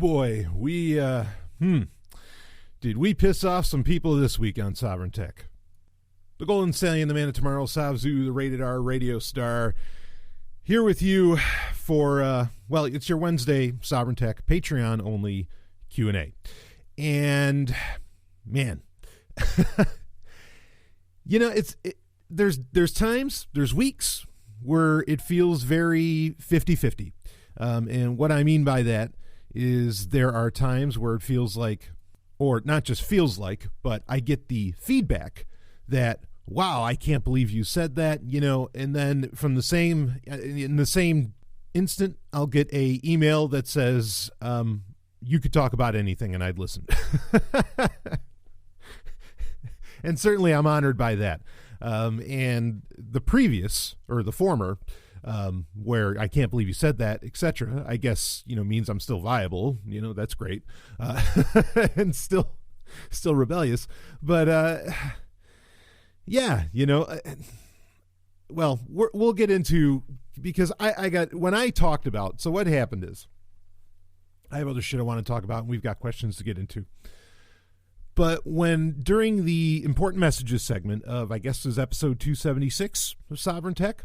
boy, did we piss off some people this week on Sovereign Tech. The Golden Stallion, the man of tomorrow, Savzu, the rated R radio star, here with you for, it's your Wednesday Sovereign Tech Patreon only Q&A. And, man, there's times, there's weeks where it feels very 50-50. And what I mean by that is there are times where it feels like, or not just feels like, but I get the feedback that, wow, I can't believe you said that, and then in the same instant, I'll get a email that says, you could talk about anything and I'd listen. And certainly I'm honored by that. And the previous, or the former, where I can't believe you said that, etc., I guess, means I'm still viable. That's great. And still rebellious. But, we'll get into, because when I talked about, so what happened is, I have other shit I want to talk about, and we've got questions to get into. But during the important messages segment of, I guess it was episode 276 of Sovereign Tech,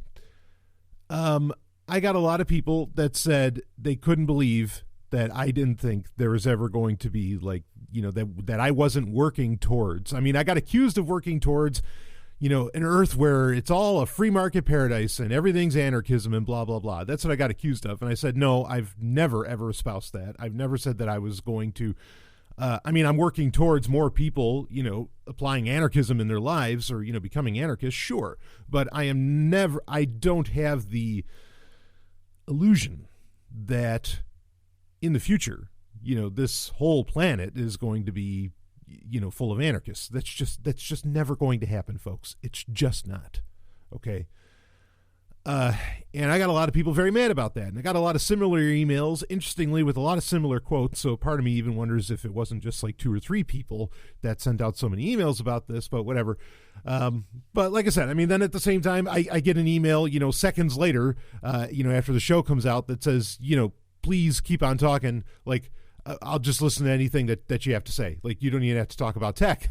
I got a lot of people that said they couldn't believe that I didn't think there was ever going to be that I wasn't working towards. I mean, I got accused of working towards, an earth where it's all a free market paradise and everything's anarchism and blah, blah, blah. That's what I got accused of. And I said, no, I've never, ever espoused that. I've never said that I was going to. I'm working towards more people, applying anarchism in their lives or, becoming anarchists, sure. But I don't have the illusion that in the future, this whole planet is going to be, full of anarchists. That's just never going to happen, folks. It's just not. Okay. And I got a lot of people very mad about that. And I got a lot of similar emails, interestingly, with a lot of similar quotes. So part of me even wonders if it wasn't just like 2 or 3 people that sent out so many emails about this, but whatever. But like I said, then at the same time, I get an email, seconds later, after the show comes out that says, please keep on talking. Like, I'll just listen to anything that you have to say. Like, you don't even have to talk about tech.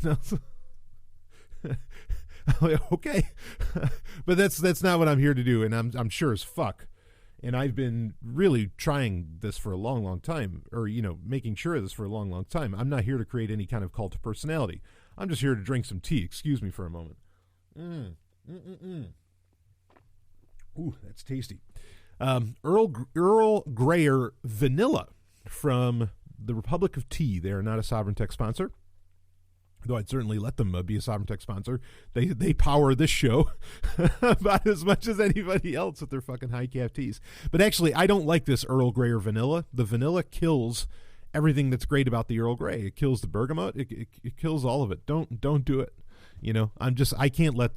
Okay. But that's not what I'm here to do, and I'm sure as fuck. And I've been really trying this for a long, long time, or making sure of this for a long, long time. I'm not here to create any kind of cult of personality. I'm just here to drink some tea. Excuse me for a moment. Ooh, that's tasty. Earl Grayer Vanilla from the Republic of Tea. They are not a Sovereign Tech sponsor, though I'd certainly let them be a Sovereign Tech sponsor. They power this show about as much as anybody else with their fucking high cap teas. But actually, I don't like this Earl Grey or vanilla. The vanilla kills everything that's great about the Earl Grey. It kills the bergamot. It kills all of it. Don't do it. I can't let.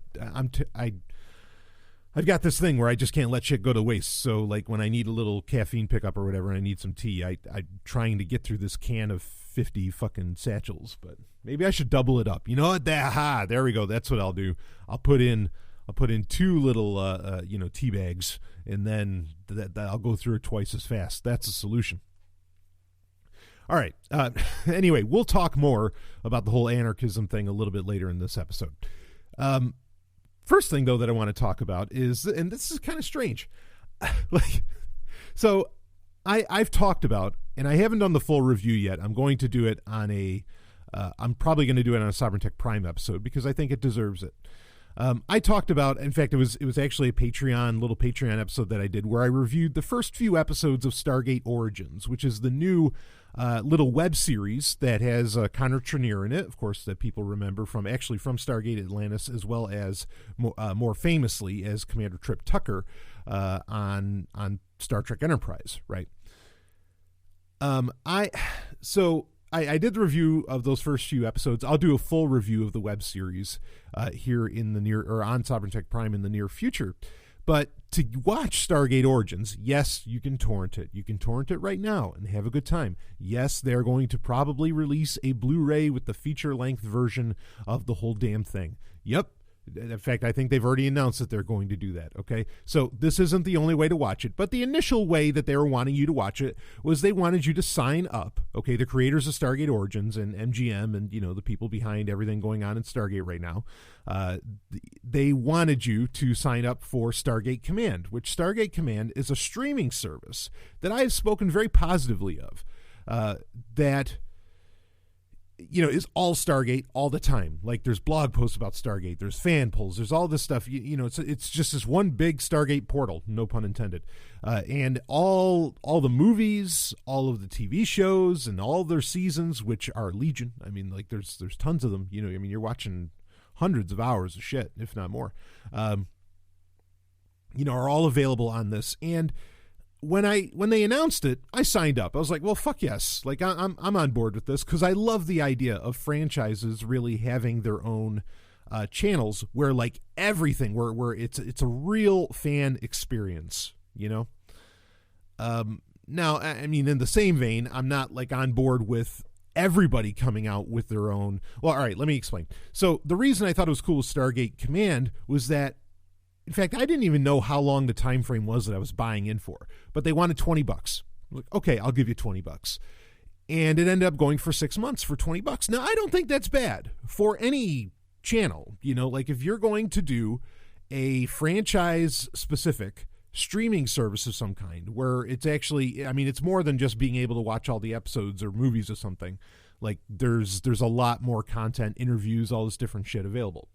I've got this thing where I just can't let shit go to waste. So, like, when I need a little caffeine pickup or whatever and I need some tea, I'm trying to get through this can of 50 fucking satchels. But maybe I should double it up. You know what? There we go. That's what I'll do. I'll put in 2 little, tea bags, and then I'll go through it twice as fast. That's a solution. All right. Anyway, we'll talk more about the whole anarchism thing a little bit later in this episode. First thing, though, that I want to talk about is, and this is kind of strange, so I've talked about, and I haven't done the full review yet. I'm going to do it on I'm probably going to do it on a Sovereign Tech Prime episode because I think it deserves it. I talked about, in fact, it was actually a little Patreon episode that I did where I reviewed the first few episodes of Stargate Origins, which is the new little web series that has Connor Trenier in it, of course, that people remember from Stargate Atlantis, as well as more famously as Commander Trip Tucker on Star Trek Enterprise, right? I did the review of those first few episodes. I'll do a full review of the web series here on Sovereign Tech Prime in the near future. But to watch Stargate Origins, yes, you can torrent it. You can torrent it right now and have a good time. Yes, they're going to probably release a Blu-ray with the feature-length version of the whole damn thing. Yep, In fact, I think they've already announced that they're going to do that, okay? So this isn't the only way to watch it, but the initial way that they were wanting you to watch it was they wanted you to sign up, okay? The creators of Stargate Origins and MGM and, the people behind everything going on in Stargate right now, they wanted you to sign up for Stargate Command, which Stargate Command is a streaming service that I have spoken very positively of, that is all Stargate all the time. Like, there's blog posts about Stargate, there's fan polls, there's all this stuff. It's just this one big Stargate portal, no pun intended. And all the movies, all of the TV shows, and all their seasons, which are legion. I mean, like, there's tons of them. You're watching hundreds of hours of shit, if not more. Are all available on this. And when they announced it, I signed up. I was like, well, fuck yes. Like, I'm on board with this, because I love the idea of franchises really having their own channels where, like, everything, where it's a real fan experience, Now, I mean, in the same vein, I'm not, like, on board with everybody coming out with their own. Well, all right, let me explain. So the reason I thought it was cool with Stargate Command was that, in fact, I didn't even know how long the time frame was that I was buying in for, but they wanted $20. I was like, okay, I'll give you $20. And it ended up going for 6 months for $20. Now, I don't think that's bad for any channel. Like, if you're going to do a franchise-specific streaming service of some kind, where it's actually, I mean, it's more than just being able to watch all the episodes or movies or something. Like, there's a lot more content, interviews, all this different shit available.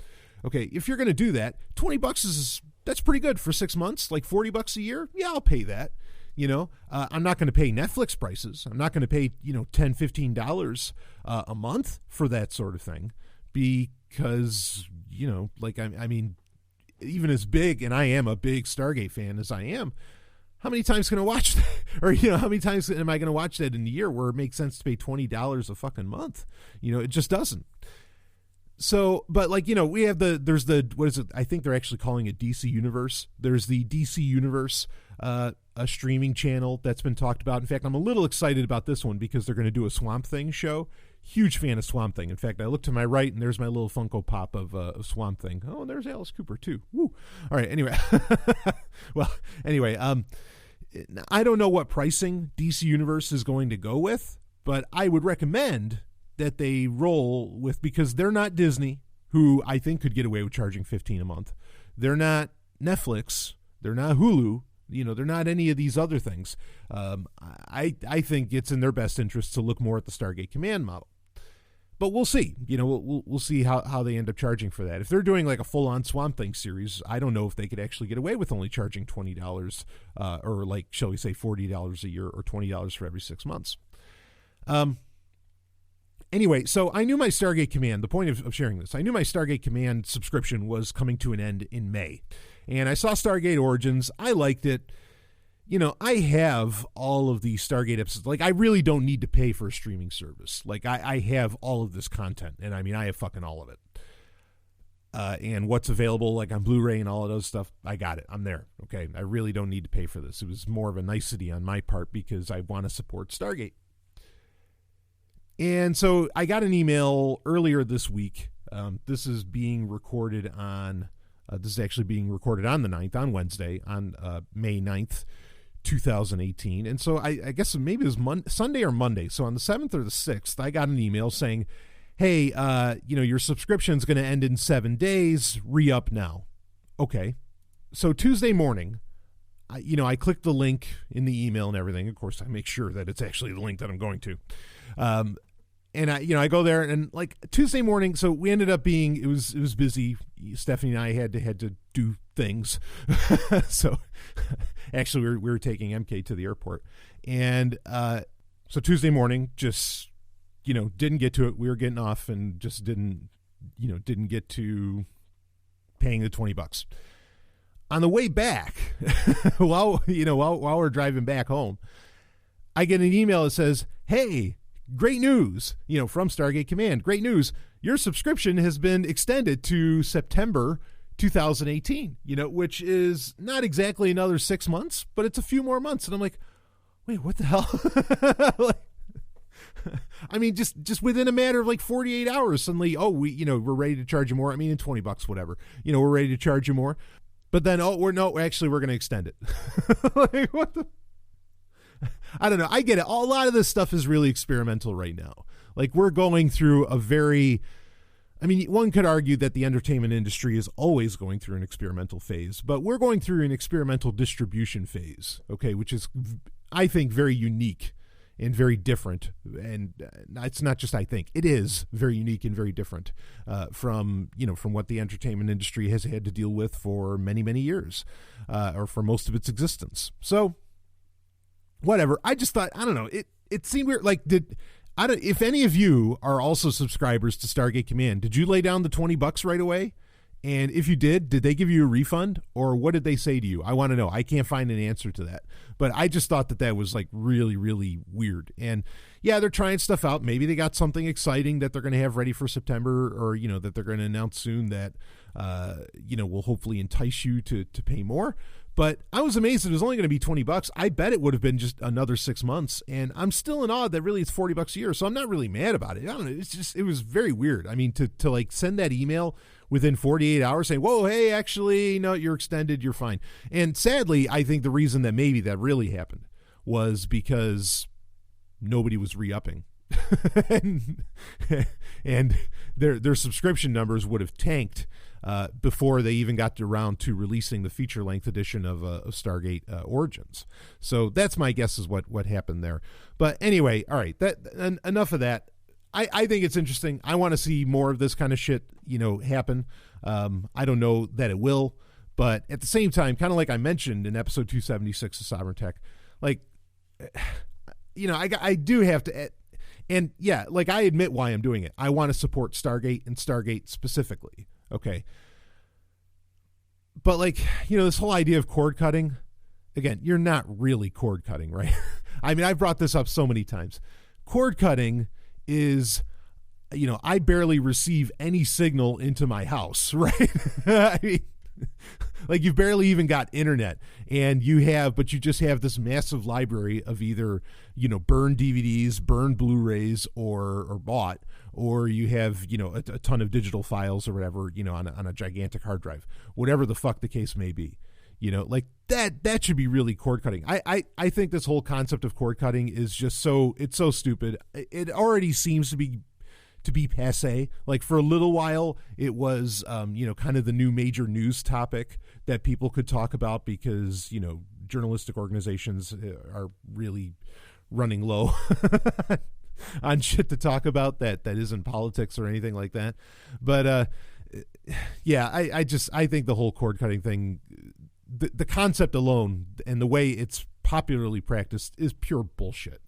Okay, if you're going to do that, $20 that's pretty good for 6 months. Like $40 a year, yeah, I'll pay that. I'm not going to pay Netflix prices. I'm not going to pay $10, $15 a month for that sort of thing, because like, I mean, even as big, and I am a big Stargate fan as I am, how many times can I watch that? Or, how many times am I going to watch that in a year where it makes sense to pay $20 a fucking month? It just doesn't. So, but like, we have there's the, what is it? I think they're actually calling it DC Universe. There's the DC Universe, a streaming channel that's been talked about. In fact, I'm a little excited about this one because they're going to do a Swamp Thing show. Huge fan of Swamp Thing. In fact, I look to my right and there's my little Funko Pop of Swamp Thing. Oh, and there's Alice Cooper too. Woo. All right. Anyway, I don't know what pricing DC Universe is going to go with, but I would recommend that they roll with, because they're not Disney, who I think could get away with charging $15 a month. They're not Netflix. They're not Hulu. They're not any of these other things. I think it's in their best interest to look more at the Stargate Command model. But we'll see. We'll see how they end up charging for that. If they're doing like a full-on Swamp Thing series, I don't know if they could actually get away with only charging $20 or, like, shall we say, $40 a year or $20 for every 6 months. Anyway, so I knew my Stargate Command, the point of sharing this, I knew my Stargate Command subscription was coming to an end in May. And I saw Stargate Origins. I liked it. I have all of the Stargate episodes. Like, I really don't need to pay for a streaming service. Like, I have all of this content. And I mean, I have fucking all of it. And what's available, like on Blu-ray and all of those stuff, I got it. I'm there. Okay. I really don't need to pay for this. It was more of a nicety on my part because I want to support Stargate. And so I got an email earlier this week. This is being recorded on, this is actually being recorded on the 9th, on Wednesday, on May 9th, 2018. And so I guess maybe it was Sunday or Monday. So on the 7th or the 6th, I got an email saying, hey, your subscription's going to end in 7 days. Re-up now. Okay. So Tuesday morning, I clicked the link in the email and everything. Of course, I make sure that it's actually the link that I'm going to. And I go there, and like Tuesday morning, so we ended up being, it was busy. Stephanie and I had to do things. So actually we were taking MK to the airport. And so Tuesday morning, just, didn't get to it. We were getting off and just didn't get to paying the $20. On the way back, while we're driving back home, I get an email that says, hey, great news, from Stargate Command. Great news. Your subscription has been extended to September 2018, which is not exactly another 6 months, but it's a few more months. And I'm like, wait, what the hell? I mean, just within a matter of like 48 hours, suddenly, oh, we're ready to charge you more. I mean, in $20, whatever, we're ready to charge you more. But then, we're going to extend it. Like, what the? I don't know. I get it. A lot of this stuff is really experimental right now. Like, we're going through one could argue that the entertainment industry is always going through an experimental phase, but we're going through an experimental distribution phase, okay, which is, I think, very unique and very different. And it's not just I think. It is very unique and very different from what the entertainment industry has had to deal with for many, many years, or for most of its existence. So, whatever. I just thought, I don't know, it seemed weird. Like, if any of you are also subscribers to Stargate Command, did you lay down the $20 right away? And if you did they give you a refund, or what did they say to you? I want to know. I can't find an answer to that. But I just thought that was like really, really weird. And yeah, they're trying stuff out. Maybe they got something exciting that they're going to have ready for September, or, that they're going to announce soon that, will hopefully entice you to pay more. But I was amazed that it was only going to be $20. I bet it would have been just another 6 months. And I'm still in awe that really it's $40 a year. So I'm not really mad about it. I don't know. It was very weird. I mean, to like send that email within 48 hours saying, whoa, hey, actually, no, you're extended. You're fine. And sadly, I think the reason that maybe that really happened was because nobody was re-upping. and their subscription numbers would have tanked before they even got around to releasing the feature-length edition of Stargate Origins. So that's my guess is what happened there. But anyway, all right, enough of that. I think it's interesting. I want to see more of this kind of shit, happen. I don't know that it will, but at the same time, kind of like I mentioned in episode 276 of Sovereign Tech, like, I do have to. And yeah, like, I admit why I'm doing it. I want to support Stargate and Stargate specifically. Okay. But like, this whole idea of cord cutting, again, you're not really cord cutting, right? I mean, I've brought this up so many times. Cord cutting is, I barely receive any signal into my house, right? I mean, like, you've barely even got internet, and you just have this massive library of either, burned DVDs, burned Blu-rays, or bought, or you have, a ton of digital files or whatever, on a gigantic hard drive, whatever the fuck the case may be, like that should be really cord cutting. I think this whole concept of cord cutting is just it's so stupid. It already seems to be passé. Like, for a little while, it was, kind of the new major news topic that people could talk about because, journalistic organizations are really running low on shit to talk about that isn't politics or anything like that. But, yeah, I think the whole cord cutting thing, the concept alone and the way it's popularly practiced is pure bullshit.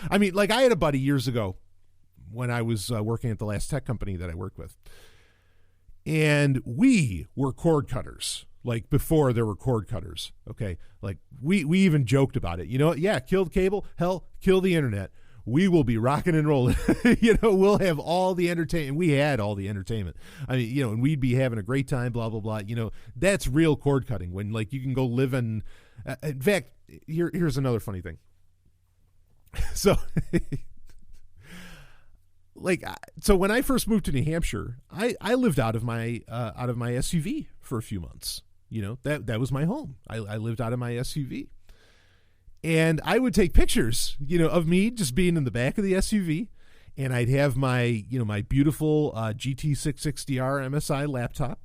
I mean, like, I had a buddy years ago when I was working at the last tech company that I worked with. And we were cord cutters, like, before there were cord cutters, okay? Like, we even joked about it. Yeah, kill the cable, hell, kill the internet. We will be rocking and rolling. We'll have all the entertainment. We had all the entertainment. I mean, and we'd be having a great time, blah, blah, blah. That's real cord cutting when, like, you can go live in fact, here's another funny thing. So... So when I first moved to New Hampshire, I lived out of my SUV for a few months. That was my home. I lived out of my SUV, and I would take pictures, of me just being in the back of the SUV, and I'd have my, my beautiful GT660R MSI laptop.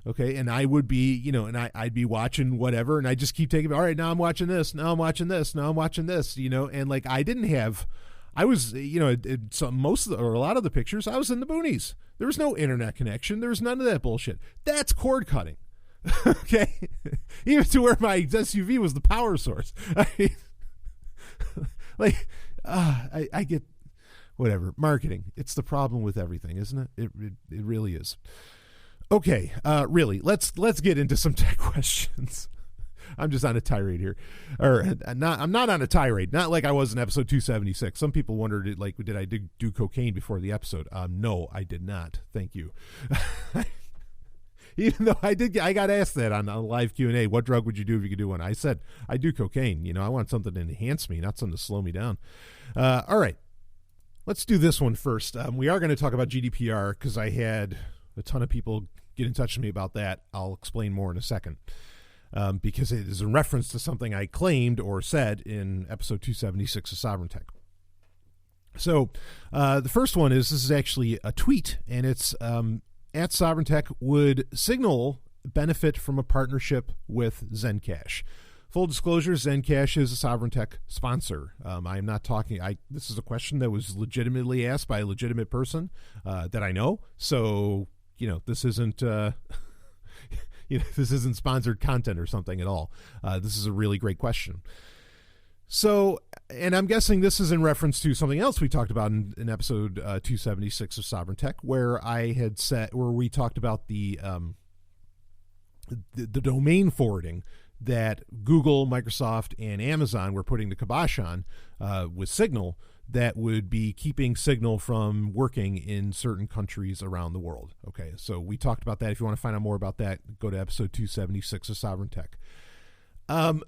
Okay. And I would be, and I'd be watching whatever, and I just keep taking, all right, now I'm watching this. Now I'm watching this. Now I'm watching this, and like, I was, most of or a lot of the pictures, I was in the boonies. There was no internet connection. There was none of that bullshit. That's cord cutting. Okay. Even to where my SUV was the power source. I mean, like, I get whatever marketing. It's the problem with everything, isn't it? It really is. Okay. Really, let's get into some tech questions. I'm just on a tirade here, I'm not on a tirade. Not like I was in episode 276. Some people wondered, like, did I do cocaine before the episode? No, I did not. Thank you. Even though I got asked that on a live Q&A, what drug would you do if you could do one? I said, I do cocaine. I want something to enhance me, not something to slow me down. All right. Let's do this one first. We are going to talk about GDPR because I had a ton of people get in touch with me about that. I'll explain more in a second because it is in reference to something I claimed or said in episode 276 of Sovereign Tech. So the first one is, this is actually a tweet, and it's at Sovereign Tech, would Signal benefit from a partnership with ZenCash? Full disclosure, ZenCash is a Sovereign Tech sponsor. I am not talking, this is a question that was legitimately asked by a legitimate person that I know. So, this isn't, this isn't sponsored content or something at all. This is a really great question. So, and I'm guessing this is in reference to something else we talked about in episode 276 of Sovereign Tech, where we talked about the domain forwarding that Google, Microsoft, and Amazon were putting the kibosh on with Signal that would be keeping Signal from working in certain countries around the world. Okay, so we talked about that. If you want to find out more about that, go to episode 276 of Sovereign Tech.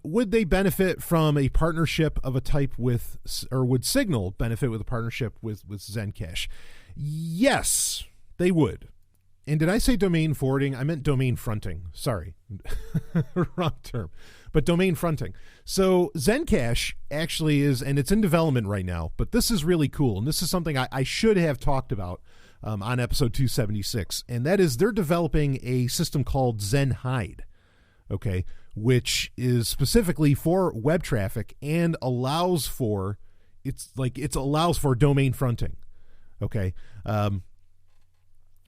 Would they benefit from a partnership of a type with, or would Signal benefit with a partnership with ZenCash? Yes, they would. And did I say domain forwarding? I meant domain fronting. Sorry. Wrong term. But domain fronting. So ZenCash actually is, and it's in development right now, but this is really cool. And this is something I should have talked about on episode 276. And that is, they're developing a system called ZenHide, okay, which is specifically for web traffic and allows for domain fronting, okay?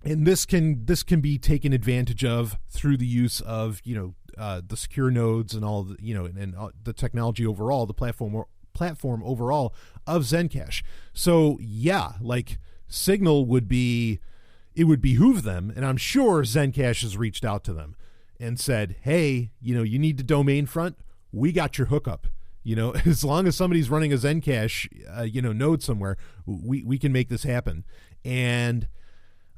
And this can be taken advantage of through the use of the secure nodes and all the and the technology overall, the platform overall of ZenCash. So yeah, like Signal would behoove them, and I'm sure ZenCash has reached out to them and said, hey, you need to domain front. We got your hookup. As long as somebody's running a ZenCash node somewhere, we can make this happen. And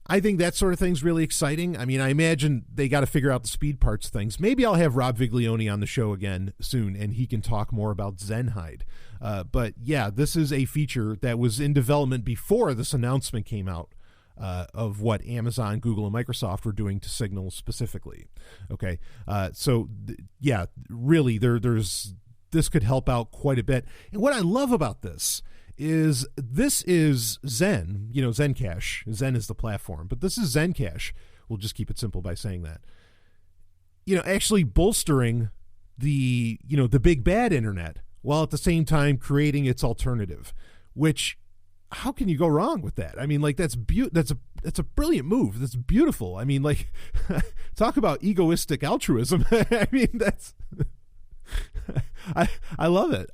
I think that sort of thing's really exciting. I mean, I imagine they got to figure out the speed parts things. Maybe I'll have Rob Viglione on the show again soon, and he can talk more about ZenHide. But yeah, this is a feature that was in development before this announcement came out of what Amazon, Google, and Microsoft were doing to Signal specifically. Okay, so yeah, really, this could help out quite a bit. And what I love about this is Zen, ZenCash. Zen is the platform, but this is ZenCash. We'll just keep it simple by saying that. Actually bolstering the big bad internet while at the same time creating its alternative, which, how can you go wrong with that? I mean, like, that's a brilliant move. That's beautiful. I mean, like, talk about egoistic altruism. I mean, that's I love it.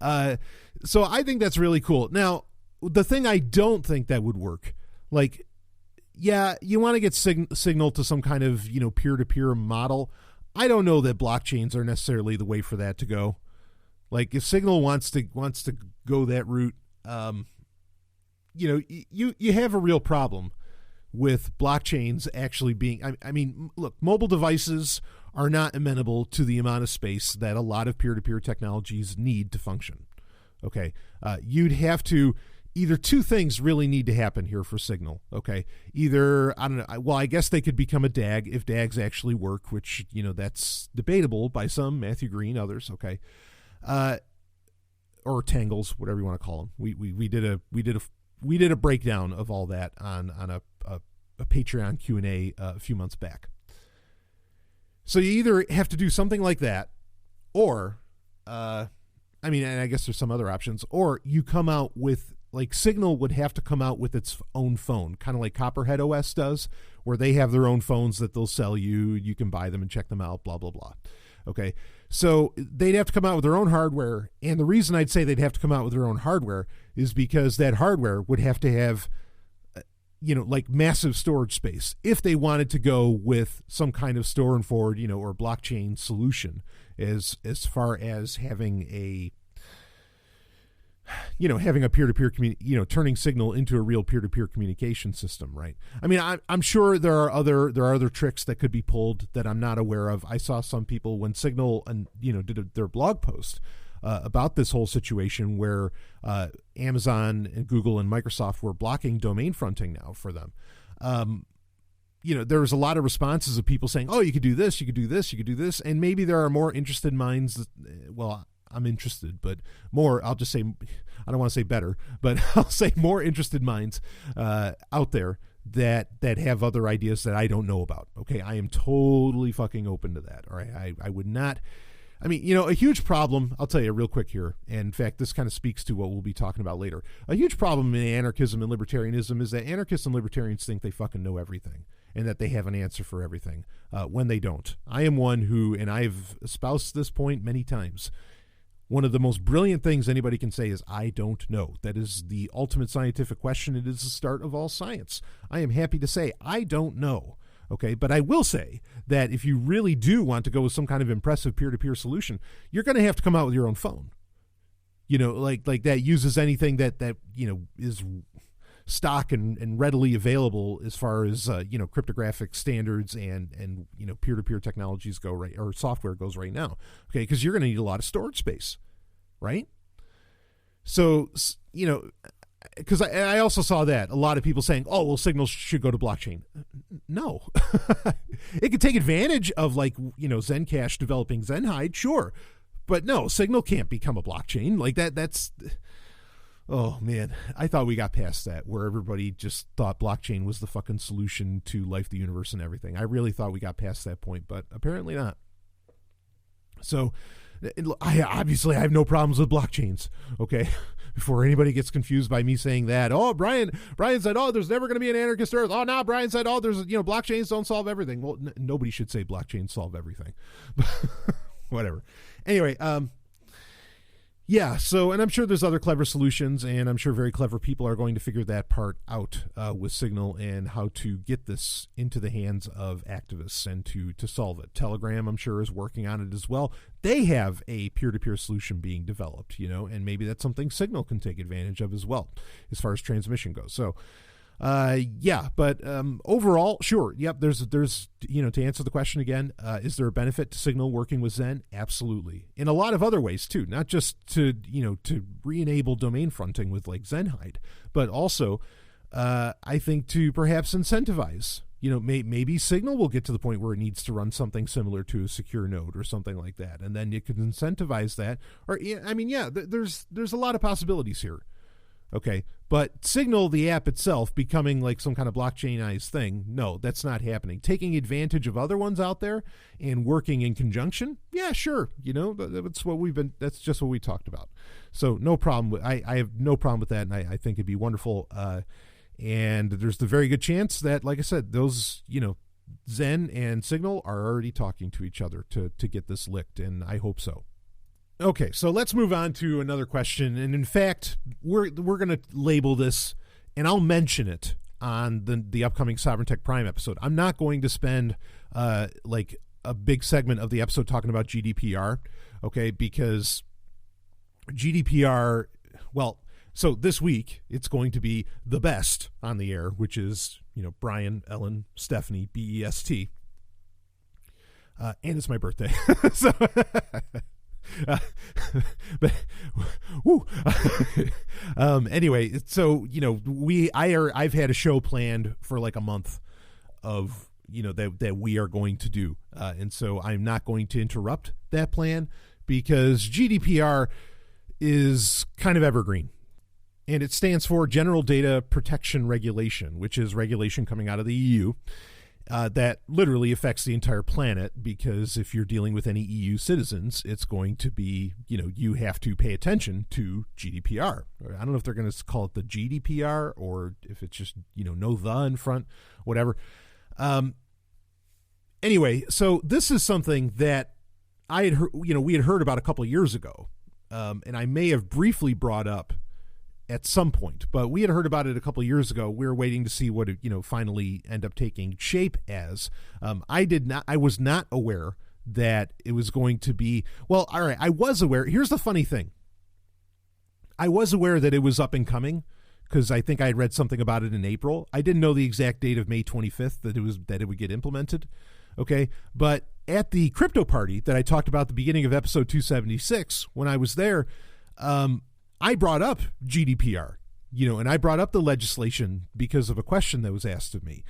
So I think that's really cool. Now, the thing I don't think that would work, like, yeah, you want to get Signal to some kind of, peer-to-peer model. I don't know that blockchains are necessarily the way for that to go. Like, if Signal wants to go that route, you have a real problem with blockchains actually being, I mean, look, mobile devices are not amenable to the amount of space that a lot of peer-to-peer technologies need to function. Okay, you'd have to, either two things really need to happen here for Signal. Okay, either, I don't know, well, I guess they could become a DAG if DAGs actually work, which, that's debatable by some, Matthew Green, others. Okay, or tangles, whatever you want to call them. We did a breakdown of all that on a Patreon Q&A a few months back. So you either have to do something like that, or and I guess there's some other options, or you come out with, like, Signal would have to come out with its own phone, kind of like Copperhead OS does, where they have their own phones that they'll sell you. You can buy them and check them out, blah, blah, blah. Okay, so they'd have to come out with their own hardware, and the reason I'd say they'd have to come out with their own hardware is because that hardware would have to have, like, massive storage space if they wanted to go with some kind of store and forward, or blockchain solution, as far as having a, having a peer-to-peer turning Signal into a real peer-to-peer communication system, right? I mean, I'm sure there are other tricks that could be pulled that I'm not aware of. I saw some people when Signal did their blog post about this whole situation where Amazon and Google and Microsoft were blocking domain fronting now for them. There was a lot of responses of people saying, oh, you could do this, you could do this, you could do this. And maybe there are more interested minds. Well, I'm interested, but more, I'll just say, I don't want to say better, but I'll say more interested minds out there that have other ideas that I don't know about. Okay. I am totally fucking open to that. All right. I would not, a huge problem, I'll tell you real quick here. And in fact, this kind of speaks to what we'll be talking about later. A huge problem in anarchism and libertarianism is that anarchists and libertarians think they fucking know everything and that they have an answer for everything when they don't. I am one who, and I've espoused this point many times, one of the most brilliant things anybody can say is, I don't know. That is the ultimate scientific question. It is the start of all science. I am happy to say, I don't know. Okay, but I will say that if you really do want to go with some kind of impressive peer-to-peer solution, you're going to have to come out with your own phone. Like that uses anything that is stock and readily available as far as cryptographic standards and peer-to-peer technologies go, right, or software goes right now. Okay, because you're going to need a lot of storage space, right? So because I also saw that a lot of people saying, oh, well, Signal should go to blockchain. No. It could take advantage of ZenCash developing ZenHide, sure, but no, Signal can't become a blockchain like that. That's, oh man, I thought we got past that where everybody just thought blockchain was the fucking solution to life, the universe, and everything. I really thought we got past that point, but apparently not. So I have no problems with blockchains. Okay. Before anybody gets confused by me saying that, oh, Brian said, oh, there's never going to be an anarchist earth. Oh, now Brian said, oh, there's, blockchains don't solve everything. Well, nobody should say blockchains solve everything. Whatever. Anyway, yeah, so, and I'm sure there's other clever solutions, and I'm sure very clever people are going to figure that part out with Signal and how to get this into the hands of activists and to solve it. Telegram, I'm sure, is working on it as well. They have a peer-to-peer solution being developed, and maybe that's something Signal can take advantage of as well as far as transmission goes. So, yeah, but overall, sure. Yep, there's to answer the question again, is there a benefit to Signal working with Zen? Absolutely. In a lot of other ways too, not just to re-enable domain fronting with like ZenHide, but also I think to perhaps incentivize, maybe Signal will get to the point where it needs to run something similar to a secure node or something like that. And then you could incentivize that. Or, there's a lot of possibilities here. Okay, but Signal, the app itself, becoming like some kind of blockchainized thing, no, that's not happening. Taking advantage of other ones out there and working in conjunction, yeah, sure. That's just what we talked about. So no problem. I have no problem with that, and I think it'd be wonderful. And there's the very good chance that, like I said, those, Zen and Signal are already talking to each other to get this licked, and I hope so. Okay, so let's move on to another question. And in fact, we're going to label this, and I'll mention it on the upcoming Sovereign Tech Prime episode. I'm not going to spend like a big segment of the episode talking about GDPR, okay, because GDPR, well, so this week it's going to be the best on the air, which is, Brian, Ellen, Stephanie, BEST. And it's my birthday. So... but anyway, so I've had a show planned for like a month of that we are going to do, and so I'm not going to interrupt that plan because GDPR is kind of evergreen, and it stands for General Data Protection Regulation, which is regulation coming out of the EU. That literally affects the entire planet, because if you're dealing with any EU citizens, it's going to be, you have to pay attention to GDPR. I don't know if they're going to call it the GDPR or if it's just, no the in front, whatever. Anyway, so this is something that I had heard, we had heard about a couple of years ago, and I may have briefly brought up at some point, but we had heard about it a couple of years ago. We were waiting to see what it, finally end up taking shape as. I was not aware that it was going to be, well, all right, I was aware. Here's the funny thing. I was aware that it was up and coming because I think I had read something about it in April. I didn't know the exact date of May 25th that it would get implemented. Okay, but at the crypto party that I talked about at the beginning of episode 276, when I was there, I brought up GDPR, and I brought up the legislation because of a question that was asked of me.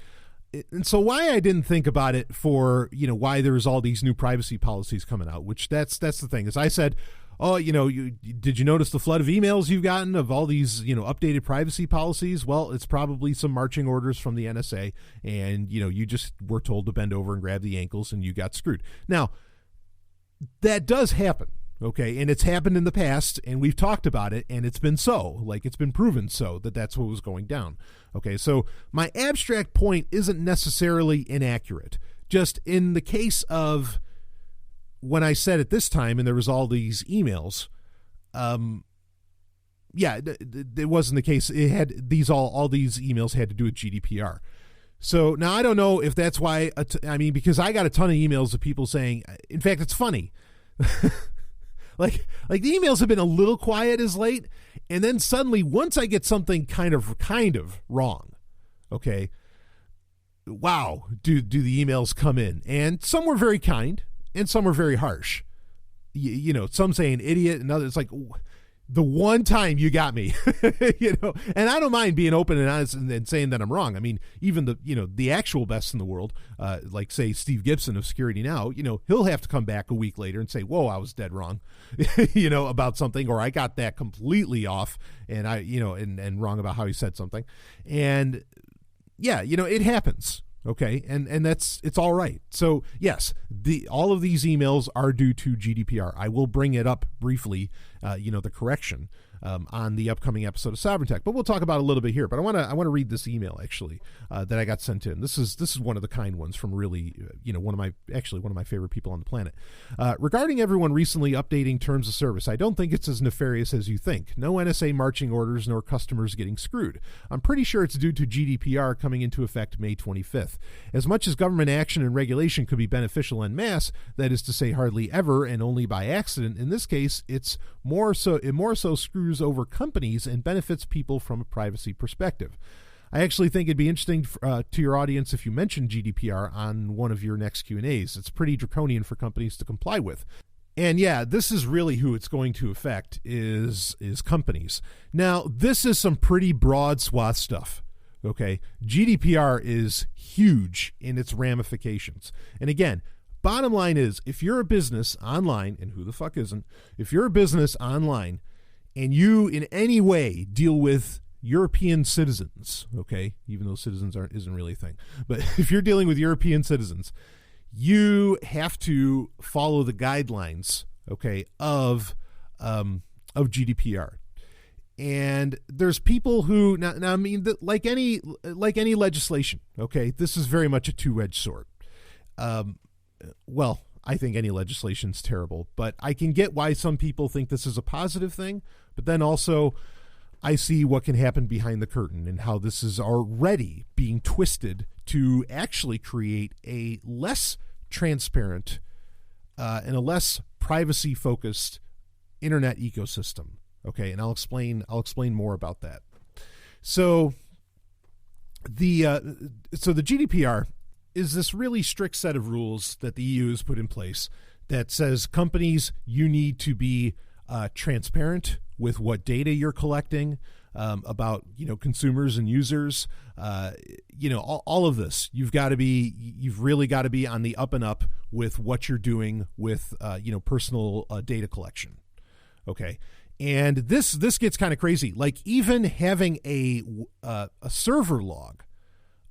And so why I didn't think about it for, why there's all these new privacy policies coming out, which that's the thing, is I said, oh, did you notice the flood of emails you've gotten of all these, updated privacy policies? Well, it's probably some marching orders from the NSA, and, you just were told to bend over and grab the ankles and you got screwed. Now, that does happen. Okay, and it's happened in the past, and we've talked about it, and it's been it's been proven that's what was going down. Okay, so my abstract point isn't necessarily inaccurate. Just in the case of when I said it this time, and there was all these emails, it wasn't the case. It had all these emails had to do with GDPR. So now I don't know if that's why. Because I got a ton of emails of people saying. In fact, it's funny. Like the emails have been a little quiet as late, and then suddenly once I get something kind of wrong, okay, wow, do the emails come in, and some were very kind and some were very harsh. Some say an idiot, and others like the one time you got me, and I don't mind being open and honest and saying that I'm wrong. I mean, even the actual best in the world, like say Steve Gibson of Security Now, he'll have to come back a week later and say, whoa, I was dead wrong, about something, or I got that completely off and and wrong about how he said something. And it happens. Okay. And it's all right. So yes, all of these emails are due to GDPR. I will bring it up briefly, the correction, on the upcoming episode of Sovereign Tech, but we'll talk about it a little bit here. But I want to read this email actually, that I got sent in. This is one of the kind ones from really, one of my favorite people on the planet. Regarding everyone recently updating terms of service, I don't think it's as nefarious as you think. No NSA marching orders nor customers getting screwed. I'm pretty sure it's due to GDPR coming into effect May 25th. As much as government action and regulation could be beneficial en masse, that is to say hardly ever and only by accident, in this case, it more so screws over companies and benefits people from a privacy perspective. I actually think it'd be interesting to your audience if you mention GDPR on one of your next Q&As. It's pretty draconian for companies to comply with. And yeah, this is really who it's going to affect is companies. Now, this is some pretty broad swath stuff. Okay, GDPR is huge in its ramifications. And again, bottom line is, if you're a business online, and who the fuck isn't, if you're a business online and you in any way deal with European citizens, okay, even though citizens isn't really a thing, but if you're dealing with European citizens, you have to follow the guidelines, okay, of GDPR. And there's people who now I mean, like any legislation, okay, this is very much a two-edged sword. Well, I think any legislation's terrible, but I can get why some people think this is a positive thing. But then also, I see what can happen behind the curtain and how this is already being twisted to actually create a less transparent and a less privacy-focused internet ecosystem. Okay, and I'll explain more about that. So the GDPR is this really strict set of rules that the EU has put in place that says companies, you need to be transparent with what data you're collecting about consumers and users. All of this, you've really got to be on the up and up with what you're doing with personal data collection. Okay. And this gets kind of crazy. Like even having a server log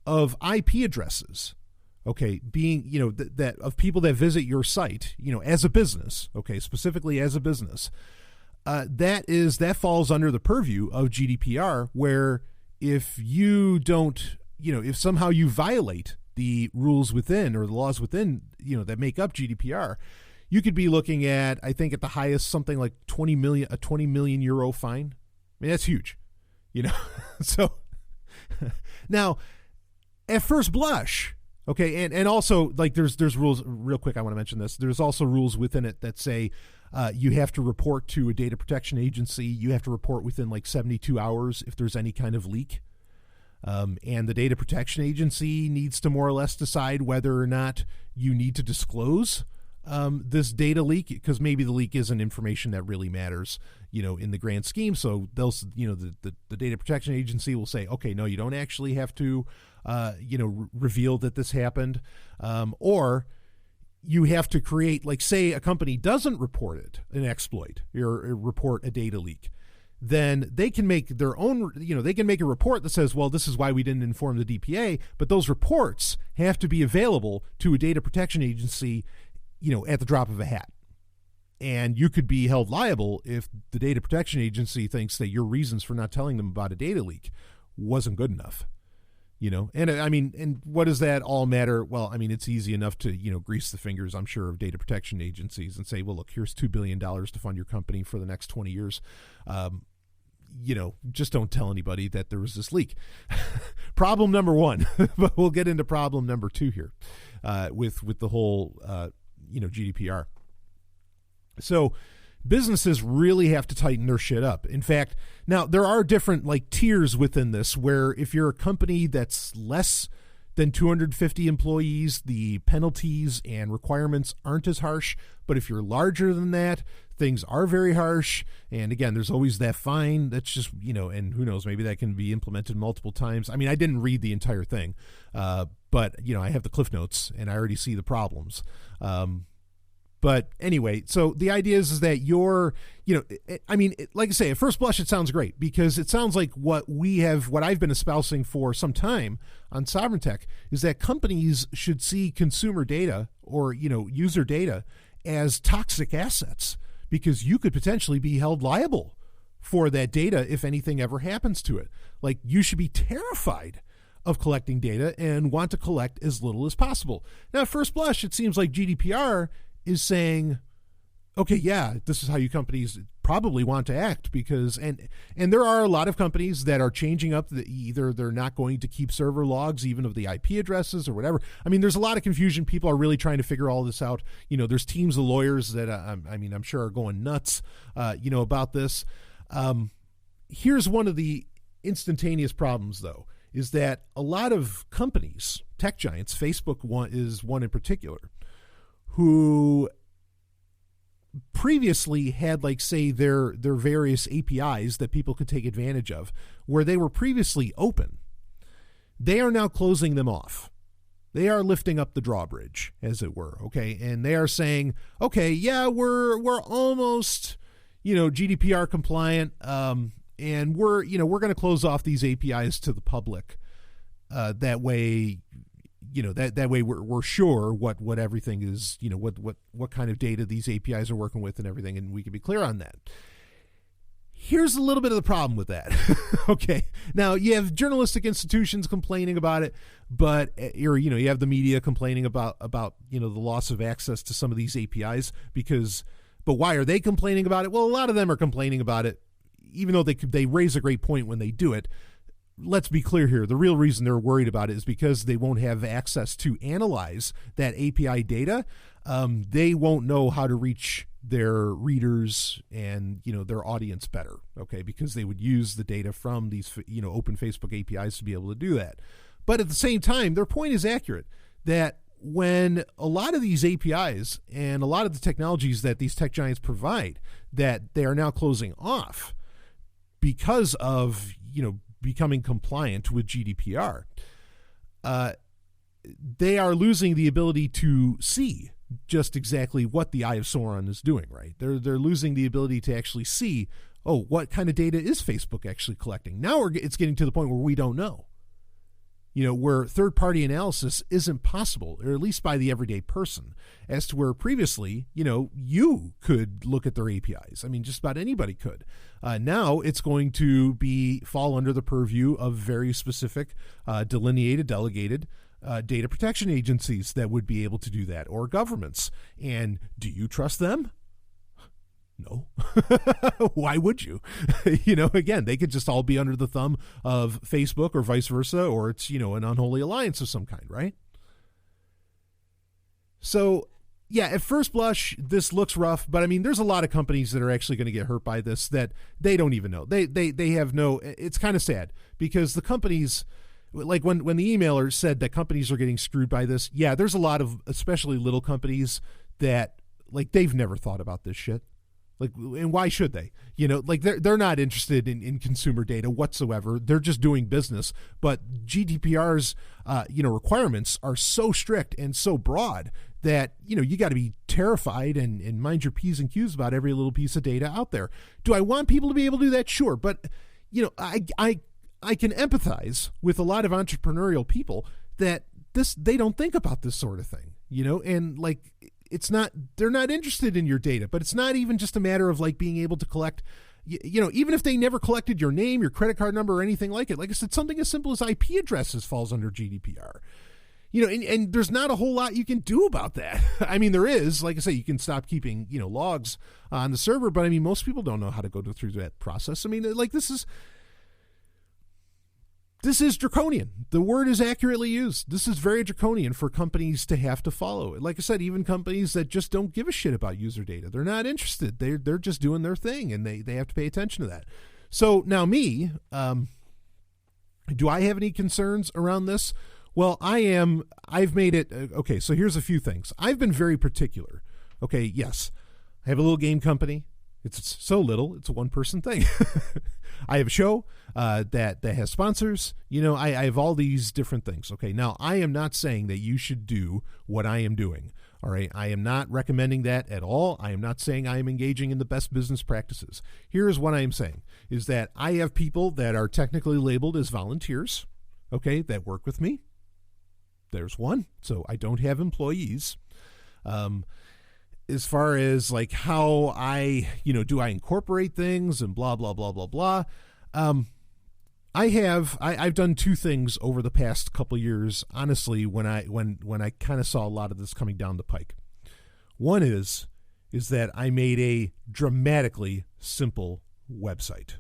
of IP addresses, okay, being that of people that visit your site, as a business, okay, specifically as a business, that falls under the purview of GDPR. Where if you don't, if somehow you violate the rules within or the laws within, that make up GDPR, you could be looking at, I think at the highest, something like 20 million euro fine. I mean, that's huge, So now at first blush, Okay, and also like there's rules. Real quick, I want to mention this. There's also rules within it that say you have to report to a data protection agency. You have to report within like 72 hours if there's any kind of leak. And the data protection agency needs to more or less decide whether or not you need to disclose this data leak, because maybe the leak isn't information that really matters, in the grand scheme. So they'll, the data protection agency will say, okay, no, you don't actually have to, reveal that this happened, or you have to create, like, say a company doesn't report it, an exploit, or report a data leak. Then they can make their own, they can make a report that says, well, this is why we didn't inform the DPA, but those reports have to be available to a data protection agency, at the drop of a hat. And you could be held liable if the data protection agency thinks that your reasons for not telling them about a data leak wasn't good enough, and and what does that all matter? Well, it's easy enough to, grease the fingers, I'm sure, of data protection agencies and say, well, look, here's $2 billion to fund your company for the next 20 years. Just don't tell anybody that there was this leak. Problem number one, but we'll get into problem number two here with the whole, GDPR. So businesses really have to tighten their shit up. In fact, now there are different like tiers within this, where if you're a company that's less than 250 employees, the penalties and requirements aren't as harsh. But if you're larger than that, things are very harsh. And again, there's always that fine. That's just, and who knows, maybe that can be implemented multiple times. I didn't read the entire thing, but I have the Cliff Notes and I already see the problems. But anyway, so the idea is that you're, like I say, at first blush, it sounds great, because it sounds like what I've been espousing for some time on Sovereign Tech is that companies should see consumer data or, user data as toxic assets, because you could potentially be held liable for that data if anything ever happens to it. Like, you should be terrified of collecting data and want to collect as little as possible. Now, at first blush, it seems like GDPR is saying, okay, yeah, this is how you companies probably want to act, because and there are a lot of companies that are changing up either they're not going to keep server logs even of the IP addresses or whatever. There's a lot of confusion. People are really trying to figure all this out. There's teams of lawyers that I'm sure are going nuts about this. Here's one of the instantaneous problems, though, is that a lot of companies, tech giants, Facebook is one in particular, who previously had, like, say, their various APIs that people could take advantage of, where they were previously open. They are now closing them off. They are lifting up the drawbridge, as it were, okay? And they are saying, okay, yeah, we're almost, GDPR compliant, and we're going to close off these APIs to the public. That way, that way we're sure what everything is, what kind of data these APIs are working with and everything, and we can be clear on that. Here's a little bit of the problem with that. Okay. Now, you have journalistic institutions complaining about it, but you have the media complaining about the loss of access to some of these APIs, but why are they complaining about it? Well, a lot of them are complaining about it, even though they raise a great point when they do it. Let's be clear here. The real reason they're worried about it is because they won't have access to analyze that API data. They won't know how to reach their readers and, their audience better, okay, because they would use the data from these, open Facebook APIs to be able to do that. But at the same time, their point is accurate, that when a lot of these APIs and a lot of the technologies that these tech giants provide, that they are now closing off because of, becoming compliant with GDPR, they are losing the ability to see just exactly what the Eye of Sauron is doing, right? They're losing the ability to actually see, what kind of data is Facebook actually collecting? Now it's getting to the point where we don't know. Where third-party analysis isn't possible, or at least by the everyday person, as to where previously, you could look at their APIs. Just about anybody could. Now it's going to fall under the purview of very specific, delineated, delegated data protection agencies that would be able to do that, or governments. And do you trust them? No. Why would you? Again, they could just all be under the thumb of Facebook or vice versa, or it's, an unholy alliance of some kind, right? So yeah, at first blush, this looks rough, but I mean, there's a lot of companies that are actually going to get hurt by this that they don't even know. They have no, it's kind of sad because the companies, like when the emailer said that companies are getting screwed by this, yeah, there's a lot of, especially little companies that like they've never thought about this shit. Like, and why should they? You know, like they're not interested in consumer data whatsoever. They're just doing business. But GDPR's, requirements are so strict and so broad that, you got to be terrified and mind your P's and Q's about every little piece of data out there. Do I want people to be able to do that? Sure. But, I can empathize with a lot of entrepreneurial people that they don't think about this sort of thing, and like, they're not interested in your data, but it's not even just a matter of like being able to collect, even if they never collected your name, your credit card number, or anything like it. Like I said, something as simple as IP addresses falls under GDPR, and there's not a whole lot you can do about that. I mean, there is, like I say, you can stop keeping, logs on the server, but I mean, most people don't know how to go through that process. I mean, like this is draconian. The word is accurately used. This is very draconian for companies to have to follow. Like I said, even companies that just don't give a shit about user data. They're not interested. They're just doing their thing, and they have to pay attention to that. So now me, do I have any concerns around this? Well, I've made it. Okay, so here's a few things. I've been very particular. Okay, yes, I have a little game company. It's so little, it's a one-person thing. I have a show that has sponsors. I have all these different things. Okay, now I am not saying that you should do what I am doing. All right, I am not recommending that at all. I am not saying I am engaging in the best business practices. Here's what I am saying, is that I have people that are technically labeled as volunteers, okay, that work with me. There's one, so I don't have employees. As far as like how I, do I incorporate things and blah, blah, blah, blah, blah. I've done two things over the past couple of years, honestly, when I kind of saw a lot of this coming down the pike. One is that I made a dramatically simple website.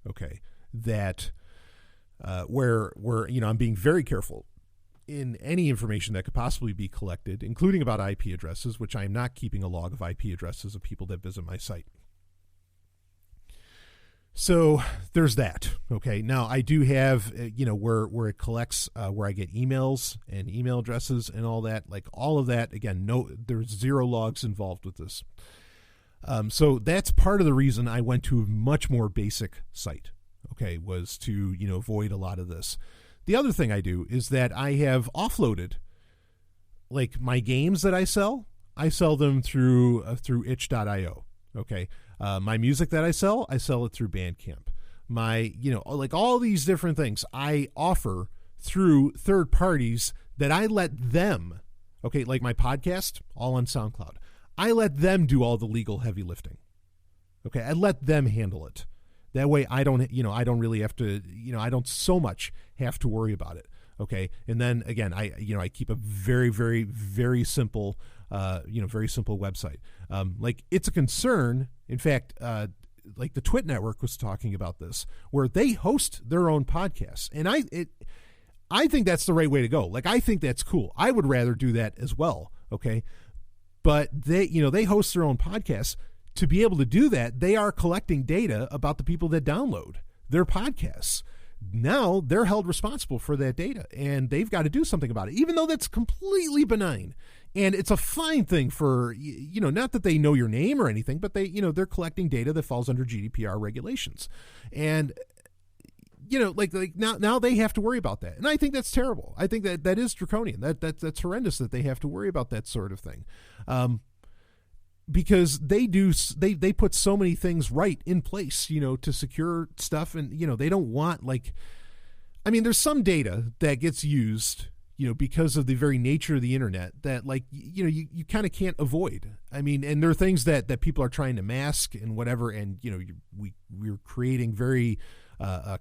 Okay. That, where I'm being very careful in any information that could possibly be collected, including about IP addresses, which I am not keeping a log of IP addresses of people that visit my site. So there's that. Okay. Now I do have, where it collects, where I get emails and email addresses and all that, like all of that. Again, there's zero logs involved with this. So that's part of the reason I went to a much more basic site. Okay. Was to, avoid a lot of this. The other thing I do is that I have offloaded, like my games that I sell them through itch.io. Okay. My music that I sell it through Bandcamp. My, like all these different things I offer through third parties that I let them, okay, like my podcast, all on SoundCloud. I let them do all the legal heavy lifting. Okay. I let them handle it. That way I don't really have to, I don't so much have to worry about it. Okay. And then again, I keep a very, very, very simple, very simple website. Like it's a concern. In fact, like the Twit Network was talking about this, where they host their own podcasts. And I think that's the right way to go. Like, I think that's cool. I would rather do that as well. Okay. But they host their own podcasts. To be able to do that, they are collecting data about the people that download their podcasts. Now they're held responsible for that data, and they've got to do something about it, even though that's completely benign. And it's a fine thing for, not that they know your name or anything, but they're collecting data that falls under GDPR regulations. And, now they have to worry about that. And I think that's terrible. I think that is draconian. That's horrendous that they have to worry about that sort of thing. Because they put so many things right in place, to secure stuff. And, they don't want there's some data that gets used, because of the very nature of the internet that you kind of can't avoid. I mean, and there are things that people are trying to mask and whatever. And, we're creating very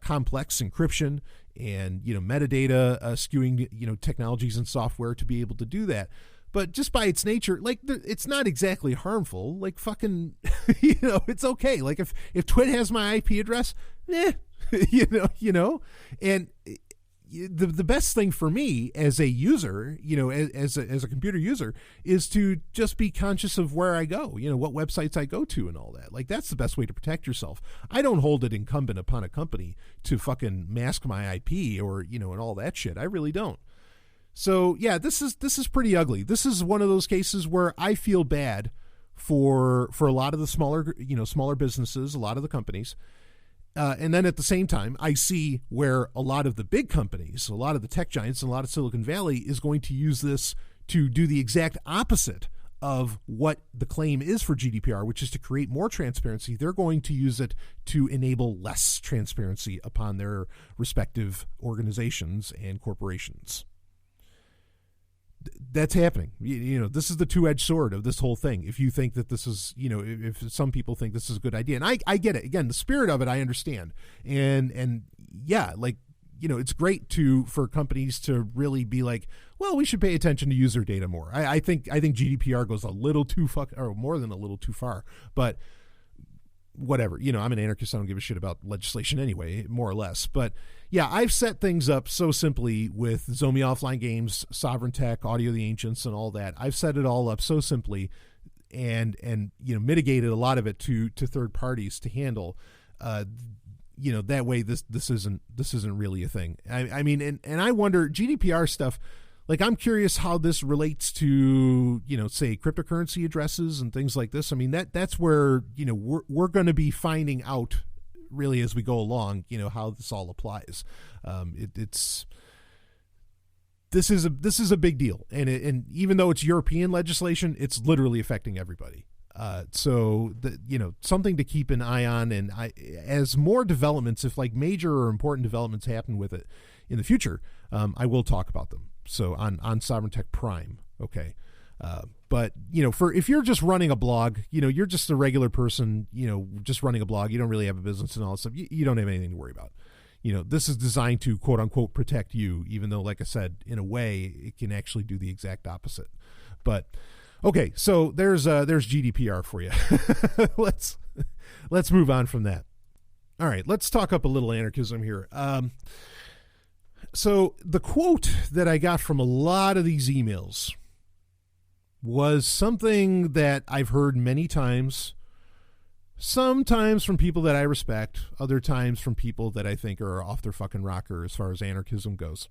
complex encryption and, metadata skewing, technologies and software to be able to do that. But just by its nature, it's not exactly harmful. Like fucking, it's okay. Like if Twit has my IP address, and the best thing for me as a user, as a computer user, is to just be conscious of where I go, what websites I go to and all that. Like, that's the best way to protect yourself. I don't hold it incumbent upon a company to fucking mask my IP or, and all that shit. I really don't. So yeah, this is pretty ugly. This is one of those cases where I feel bad for a lot of the smaller businesses, a lot of the companies. And then at the same time, I see where a lot of the big companies, a lot of the tech giants, and a lot of Silicon Valley is going to use this to do the exact opposite of what the claim is for GDPR, which is to create more transparency. They're going to use it to enable less transparency upon their respective organizations and corporations. That's happening. This is the two-edged sword of this whole thing. If you think that this is, if some people think this is a good idea, and I get it. Again, the spirit of it, I understand. And yeah, like, it's great for companies to really be like, well, we should pay attention to user data more. I think GDPR goes a little too or more than a little too far, but whatever. I'm an anarchist. I don't give a shit about legislation anyway, more or less. But yeah, I've set things up so simply with Zomia Offline Games, Sovereign Tech, Audio of the Ancients, and all that. I've set it all up so simply and mitigated a lot of it to third parties to handle. That way this isn't really a thing. I mean, and I wonder, GDPR stuff, like, I'm curious how this relates to, say, cryptocurrency addresses and things like this. I mean, that's where, we're going to be finding out really as we go along, how this all applies. This is a big deal. And even though it's European legislation, it's literally affecting everybody. So something to keep an eye on. And as more developments, if like major or important developments happen with it in the future, I will talk about them. So on Sovereign Tech Prime. Okay. But if you're just running a blog, you're just a regular person, just running a blog, you don't really have a business and all that stuff. You don't have anything to worry about. This is designed to quote unquote protect you, even though, like I said, in a way it can actually do the exact opposite. But okay, so there's GDPR for you. Let's move on from that. All right, let's talk up a little anarchism here. So the quote that I got from a lot of these emails was something that I've heard many times, sometimes from people that I respect, other times from people that I think are off their fucking rocker as far as anarchism goes.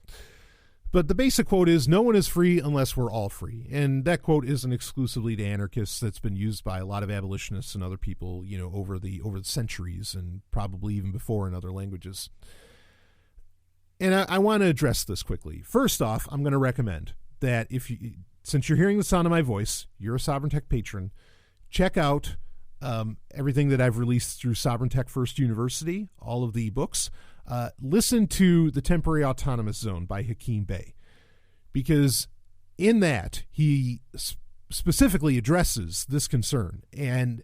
But the basic quote is, no one is free unless we're all free. And that quote isn't exclusively to anarchists. That's been used by a lot of abolitionists and other people, over the centuries and probably even before in other languages. And I want to address this quickly. First off, I'm going to recommend that since you're hearing the sound of my voice, you're a Sovereign Tech patron, check out everything that I've released through Sovereign Tech First University, all of the books. Listen to The Temporary Autonomous Zone by Hakeem Bey, because in that he specifically addresses this concern. And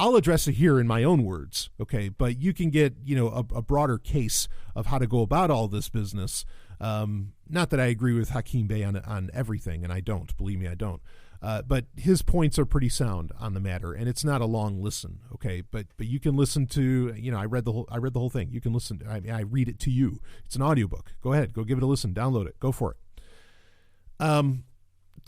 I'll address it here in my own words, okay? But you can get, a broader case of how to go about all this business. Not that I agree with Hakeem Bey on everything, and I don't. Believe me, I don't. But his points are pretty sound on the matter, and it's not a long listen, okay? But you can listen to, I read the whole thing. You can listen. I read it to you. It's an audiobook. Go ahead, go give it a listen. Download it. Go for it.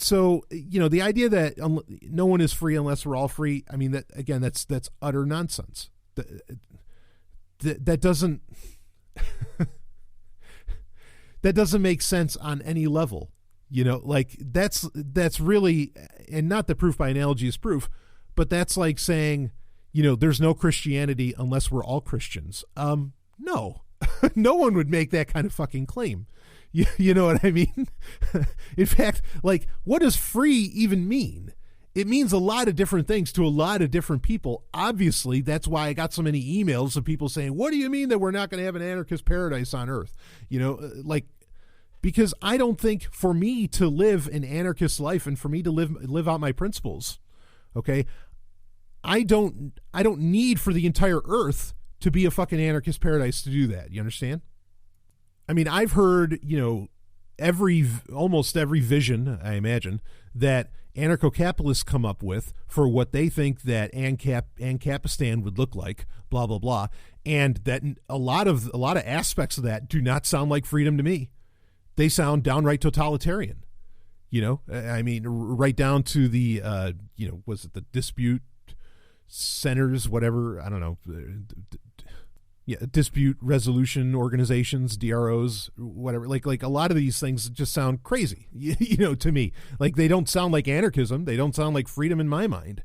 So, the idea that no one is free unless we're all free, I mean, that's utter nonsense. That doesn't that doesn't make sense on any level. That's really, and not that proof by analogy is proof, but that's like saying, there's no Christianity unless we're all Christians. No, no one would make that kind of fucking claim. You know what I mean? In fact, like, what does free even mean? It means a lot of different things to a lot of different people. Obviously, that's why I got so many emails of people saying, what do you mean that we're not going to have an anarchist paradise on earth? Because I don't think for me to live an anarchist life and for me to live out my principles, okay, I don't need for the entire earth to be a fucking anarchist paradise to do that. You understand? I mean, I've heard, almost every vision, I imagine, that anarcho-capitalists come up with for what they think that Ancapistan would look like, blah, blah, blah, and that a lot of aspects of that do not sound like freedom to me. they sound downright totalitarian. You know, I mean, right down to the, was it the dispute centers, whatever, I don't know, dispute resolution organizations, DROs, whatever. Like a lot of these things just sound crazy, to me. Like they don't sound like anarchism. They don't sound like freedom in my mind.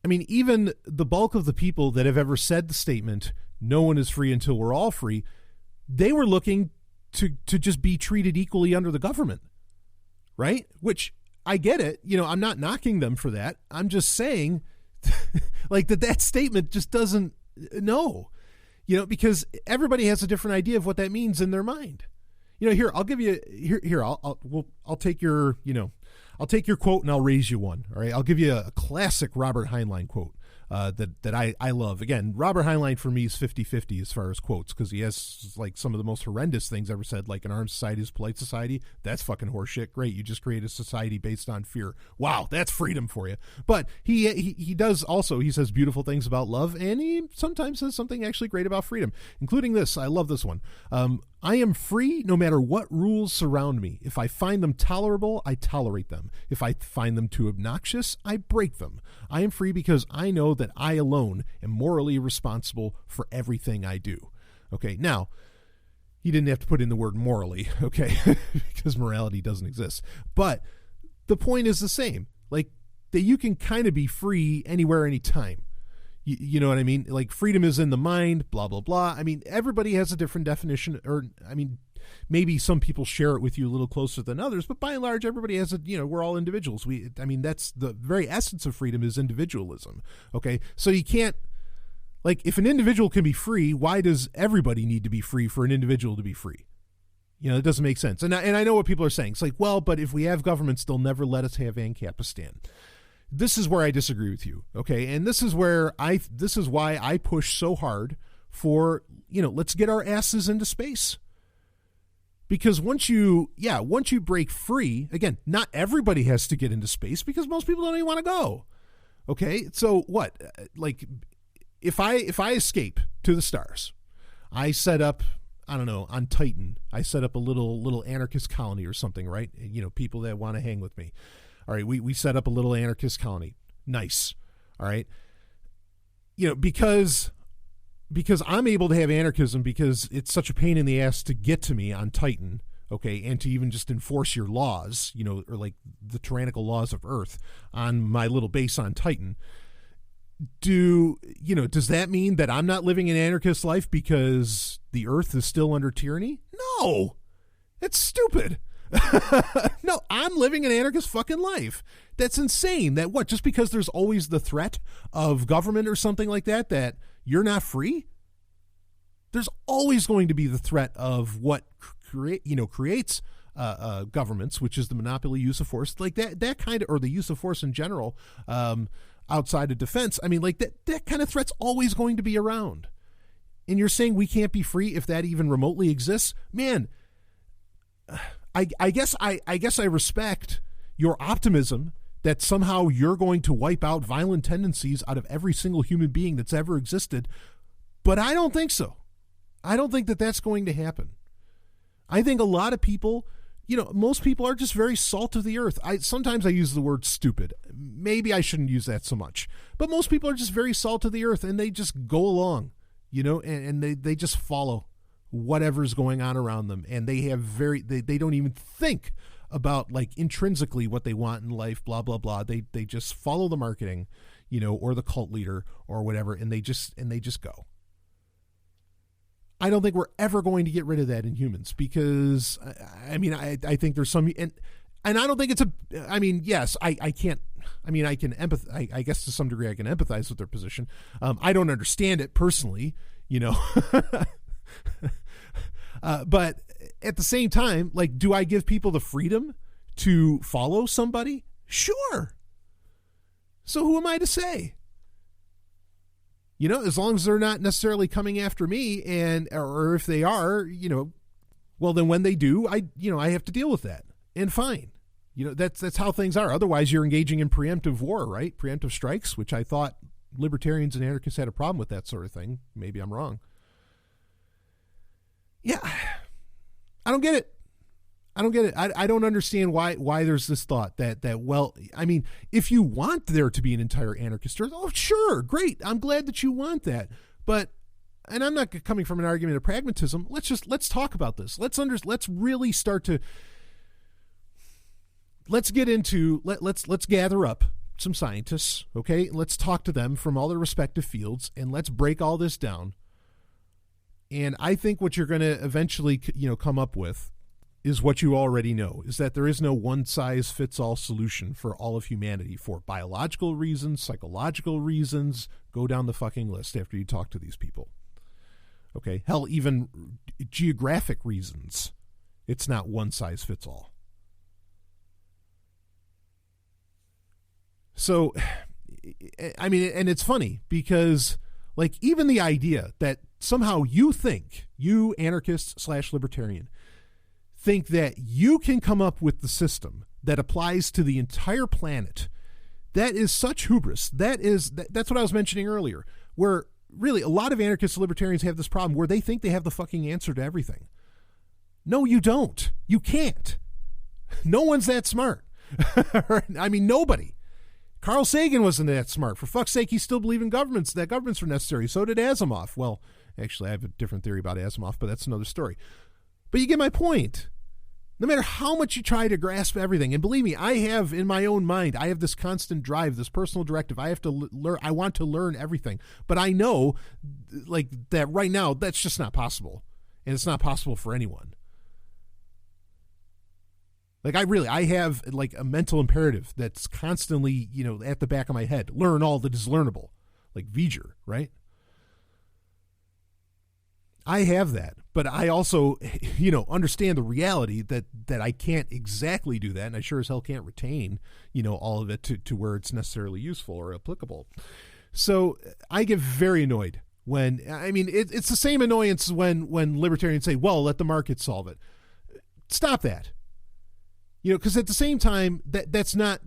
I mean, even the bulk of the people that have ever said the statement, no one is free until we're all free, they were looking to just be treated equally under the government. Right? Which I get it. I'm not knocking them for that. I'm just saying like that statement just doesn't because everybody has a different idea of what that means in their mind. Here, I'll give you here. I'll take your, I'll take your quote and I'll raise you one. All right. I'll give you a classic Robert Heinlein quote that I love. Again, Robert Heinlein for me is 50-50 as far as quotes, because he has like some of the most horrendous things ever said, like an armed society is a polite society. That's fucking horseshit. Great. You just create a society based on fear. Wow. That's freedom for you. But he does also, he says beautiful things about love, and he sometimes says something actually great about freedom, including this. I love this one. I am free no matter what rules surround me. If I find them tolerable, I tolerate them. If I find them too obnoxious, I break them. I am free because I know that I alone am morally responsible for everything I do. Okay, now, he didn't have to put in the word morally, okay, because morality doesn't exist. But the point is the same, like that you can kind of be free anywhere, anytime. You know what I mean? Like freedom is in the mind, blah, blah, blah. I mean, everybody has a different definition, or, I mean, maybe some people share it with you a little closer than others, but by and large, everybody has we're all individuals. That's the very essence of freedom is individualism. Okay. So you can't, like, if an individual can be free, why does everybody need to be free for an individual to be free? It doesn't make sense. And I know what people are saying. It's like, well, but if we have governments, they'll never let us have Ancapistan. This is where I disagree with you, okay? And this is why I push so hard for, let's get our asses into space. Because once you break free, again, not everybody has to get into space because most people don't even want to go. Okay? So what? Like if I escape to the stars, I set up, I don't know, on Titan, I set up a little anarchist colony or something, right? People that want to hang with me. All right, we set up a little anarchist colony. Nice. All right. Because I'm able to have anarchism because it's such a pain in the ass to get to me on Titan, okay, and to even just enforce your laws, or like the tyrannical laws of Earth on my little base on Titan. Does that mean that I'm not living an anarchist life because the Earth is still under tyranny? No. That's stupid. No, I'm living an anarchist fucking life. That's insane. That what? Just because there's always the threat of government or something like that you're not free? There's always going to be the threat of what creates governments, which is the monopoly use of force, like that kind of, or the use of force in general, outside of defense. I mean, like that kind of threat's always going to be around. And you're saying we can't be free if that even remotely exists? Man, I guess I respect your optimism that somehow you're going to wipe out violent tendencies out of every single human being that's ever existed, but I don't think so. I don't think that that's going to happen. I think a lot of people, most people are just very salt of the earth. Sometimes I use the word stupid. Maybe I shouldn't use that so much, but most people are just very salt of the earth, and they just go along, and they just follow whatever's going on around them, and they have they don't even think about like intrinsically what they want in life, blah blah blah. They just follow the marketing, or the cult leader or whatever, and they just go. I don't think we're ever going to get rid of that in humans, because I think there's some, and I don't think it's yes, I can't, I can empathize, I guess to some degree I can empathize with their position. I don't understand it personally, but at the same time, like, do I give people the freedom to follow somebody? Sure. So who am I to say? As long as they're not necessarily coming after me, or if they are, well, then when they do, I have to deal with that, and fine. That's how things are. Otherwise, you're engaging in preemptive war, right? Preemptive strikes, which I thought libertarians and anarchists had a problem with that sort of thing. Maybe I'm wrong. Yeah, I don't get it. I don't get it. I don't understand why there's this thought that well, I mean, if you want there to be an entire anarchist church, oh sure, great. I'm glad that you want that. But, and I'm not coming from an argument of pragmatism. Let's talk about this. Let's really start to let's gather up some scientists, okay? Let's talk to them from all their respective fields and let's break all this down. And I think what you're going to eventually, come up with is what you already know, is that there is no one-size-fits-all solution for all of humanity for biological reasons, psychological reasons. Go down the fucking list after you talk to these people. Okay? Hell, even geographic reasons. It's not one-size-fits-all. So, I mean, and it's funny because, like, even the idea that somehow you anarchist/libertarian, think that you can come up with the system that applies to the entire planet, that is such hubris. That's what I was mentioning earlier, where really a lot of anarchists and libertarians have this problem where they think they have the fucking answer to everything. No, you don't. You can't. No one's that smart. I mean, nobody. Carl Sagan wasn't that smart. For fuck's sake, he still believed in governments, that governments were necessary. So did Asimov. Well, actually, I have a different theory about Asimov, but that's another story. But you get my point. No matter how much you try to grasp everything, and believe me, I have in my own mind, I have this constant drive, this personal directive. I have to learn. I want to learn everything, but I know, like, that right now, that's just not possible, and it's not possible for anyone. Like, I have like a mental imperative that's constantly, at the back of my head. Learn all that is learnable, like V'ger, right? I have that, but I also, understand the reality that I can't exactly do that, and I sure as hell can't retain, all of it to where it's necessarily useful or applicable. So I get very annoyed when, it's the same annoyance when libertarians say, well, let the market solve it. Stop that. Because at the same time, that's not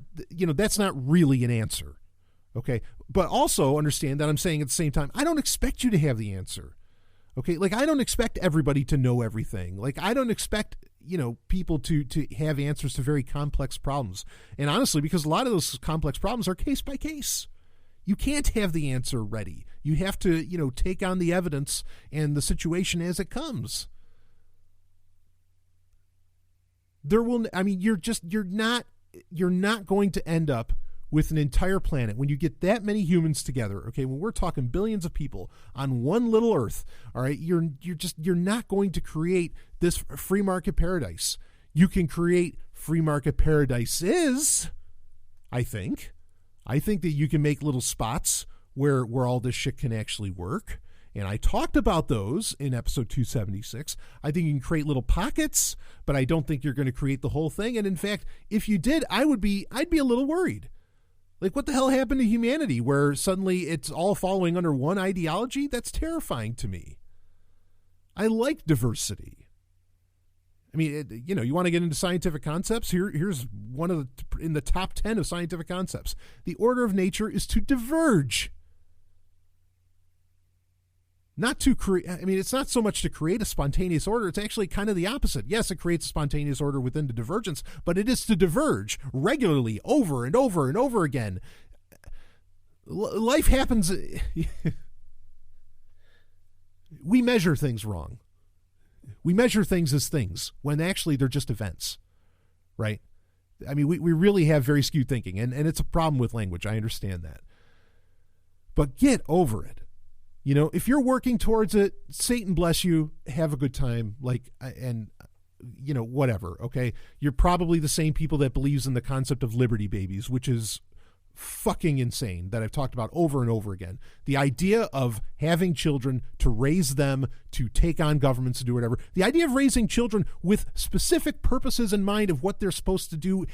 really an answer. Okay. But also understand that I'm saying at the same time, I don't expect you to have the answer. Okay. Like, I don't expect everybody to know everything. Like, I don't expect, people to have answers to very complex problems. And honestly, because a lot of those complex problems are case by case. You can't have the answer ready. You have to, take on the evidence and the situation as it comes. You're not going to end up with an entire planet when you get that many humans together. Okay, when we're talking billions of people on one little Earth, all right, you're not going to create this free market paradise. You can create free market paradises. I think that you can make little spots where all this shit can actually work. And I talked about those in episode 276. I think you can create little pockets, but I don't think you're going to create the whole thing. And in fact, if you did, I'd be a little worried. Like, what the hell happened to humanity where suddenly it's all following under one ideology? That's terrifying to me. I like diversity. I mean, you want to get into scientific concepts? Here's one in the top 10 of scientific concepts. The order of nature is to diverge. Not to create, it's not so much to create a spontaneous order. It's actually kind of the opposite. Yes, it creates a spontaneous order within the divergence, but it is to diverge regularly over and over and over again. Life happens. We measure things wrong. We measure things as things when actually they're just events, right? We really have very skewed thinking, and it's a problem with language. I understand that. But get over it. If you're working towards it, Satan bless you, have a good time, whatever, okay? You're probably the same people that believes in the concept of liberty babies, which is fucking insane, that I've talked about over and over again. The idea of having children, to raise them, to take on governments, to do whatever. The idea of raising children with specific purposes in mind of what they're supposed to do,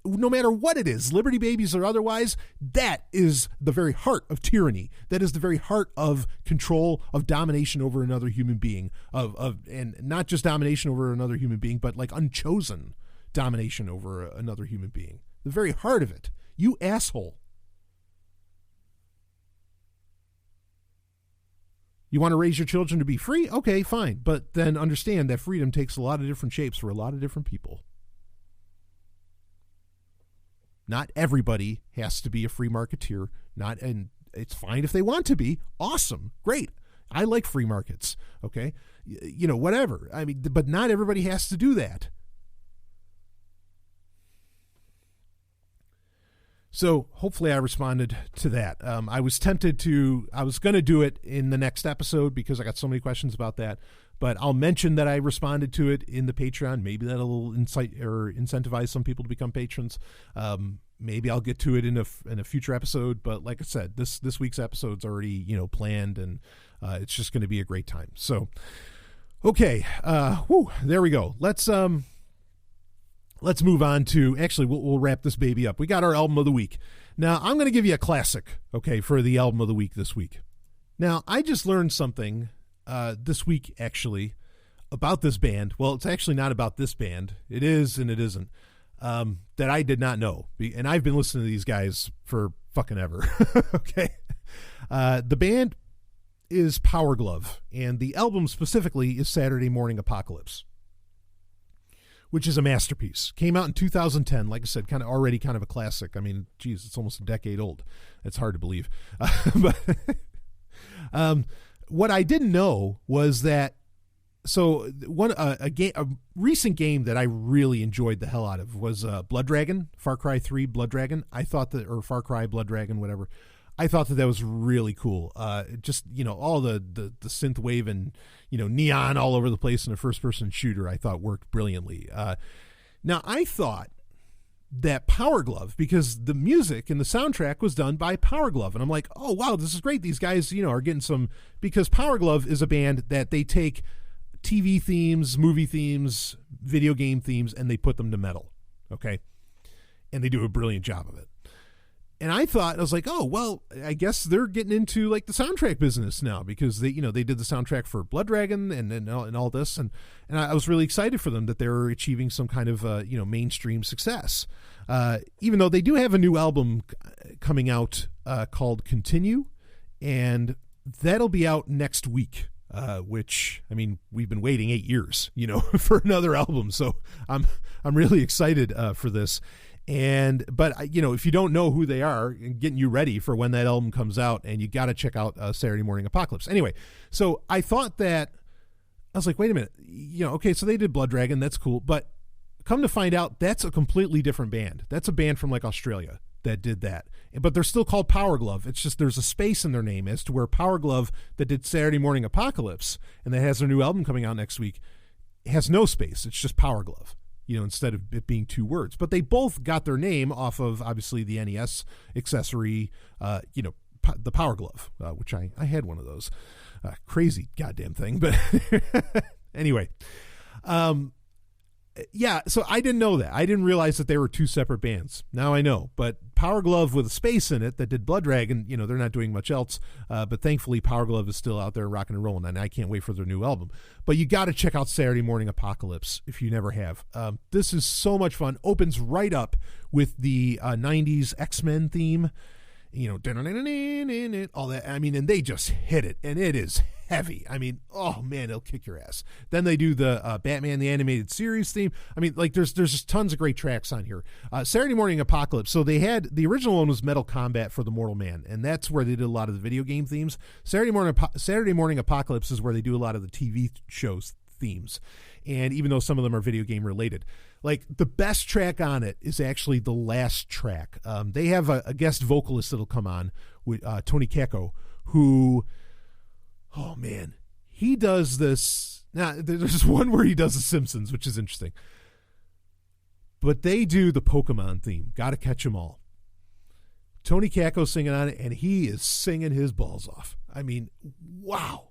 no matter what it is, liberty babies or otherwise, that is the very heart of tyranny. That is the very heart of control, of domination over another human being, and not just domination over another human being, but like unchosen domination over another human being. The very heart of it. You asshole. You want to raise your children to be free? Okay, fine. But then understand that freedom takes a lot of different shapes for a lot of different people. Not everybody has to be a free marketeer. And it's fine if they want to be. Awesome. Great. I like free markets. Okay. Whatever. I mean, but not everybody has to do that. So hopefully I responded to that. I was going to do it in the next episode because I got so many questions about that, but I'll mention that I responded to it in the Patreon. Maybe that'll incentivize some people to become patrons. Maybe I'll get to it in a future episode, but like I said, this week's episode's already, planned, and it's just going to be a great time. So, okay. There we go. Let's move on to, actually, we'll wrap this baby up. We got our album of the week. Now, I'm going to give you a classic, okay, for the album of the week this week. Now, I just learned something this week, actually, about this band. Well, it's actually not about this band. It is and it isn't. That I did not know. And I've been listening to these guys for fucking ever, okay? The band is Powerglove, and the album specifically is Saturday Morning Apocalypse, which is a masterpiece. Came out in 2010, like I said, kind of a classic. I mean, geez, it's almost a decade old. It's hard to believe. But what I didn't know was that, so a recent game that I really enjoyed the hell out of was Blood Dragon, Far Cry 3 Blood Dragon. Or Far Cry Blood Dragon, whatever. I thought that was really cool. Just, all the synth wave and, neon all over the place in a first-person shooter, I thought worked brilliantly. Now, I thought that Powerglove, because the music and the soundtrack was done by Powerglove, and I'm like, oh, wow, this is great. These guys, are getting some, because Powerglove is a band that they take TV themes, movie themes, video game themes, and they put them to metal, okay? And they do a brilliant job of it. And I was like, oh, well, I guess they're getting into like the soundtrack business now, because they did the soundtrack for Blood Dragon and all this. And I was really excited for them that they're achieving some kind of, mainstream success. Even though they do have a new album coming out called Continue, and that'll be out next week. Which, I mean, we've been waiting 8 years, for another album. So I'm really excited for this. But if you don't know who they are, getting you ready for when that album comes out, and you got to check out Saturday Morning Apocalypse. Anyway, so I thought that, I was like, wait a minute, okay, so they did Blood Dragon, that's cool, but come to find out, that's a completely different band. That's a band from like Australia that did that, but they're still called Powerglove. It's just there's a space in their name, as to where Powerglove that did Saturday Morning Apocalypse and that has their new album coming out next week has no space. It's just Powerglove. Instead of it being two words. But they both got their name off of, obviously, the NES accessory, the Powerglove, which I had one of those. Crazy goddamn thing. But anyway, so I didn't know that. I didn't realize that they were two separate bands. Now I know. But Powerglove with a space in it that did Blood Dragon, they're not doing much else. But thankfully, Powerglove is still out there rocking and rolling, and I can't wait for their new album. But you got to check out Saturday Morning Apocalypse if you never have. This is so much fun. Opens right up with the 90s X-Men theme. All that. I mean, and they just hit it, and it is heavy. I mean, oh man, it'll kick your ass. Then they do the Batman the Animated Series theme. I mean, like there's just tons of great tracks on here. Saturday Morning Apocalypse. So they had, the original one was Metal Combat for the Mortal Man, and that's where they did a lot of the video game themes. Saturday Morning Apocalypse is where they do a lot of the TV shows themes. And even though some of them are video game related, like the best track on it is actually the last track. They have a guest vocalist that'll come on with Tony Kakko, who, oh man, he does this. Now there's one where he does The Simpsons, which is interesting, but they do the Pokemon theme. Got to catch 'em all. Tony Kakko singing on it, and he is singing his balls off. I mean, wow,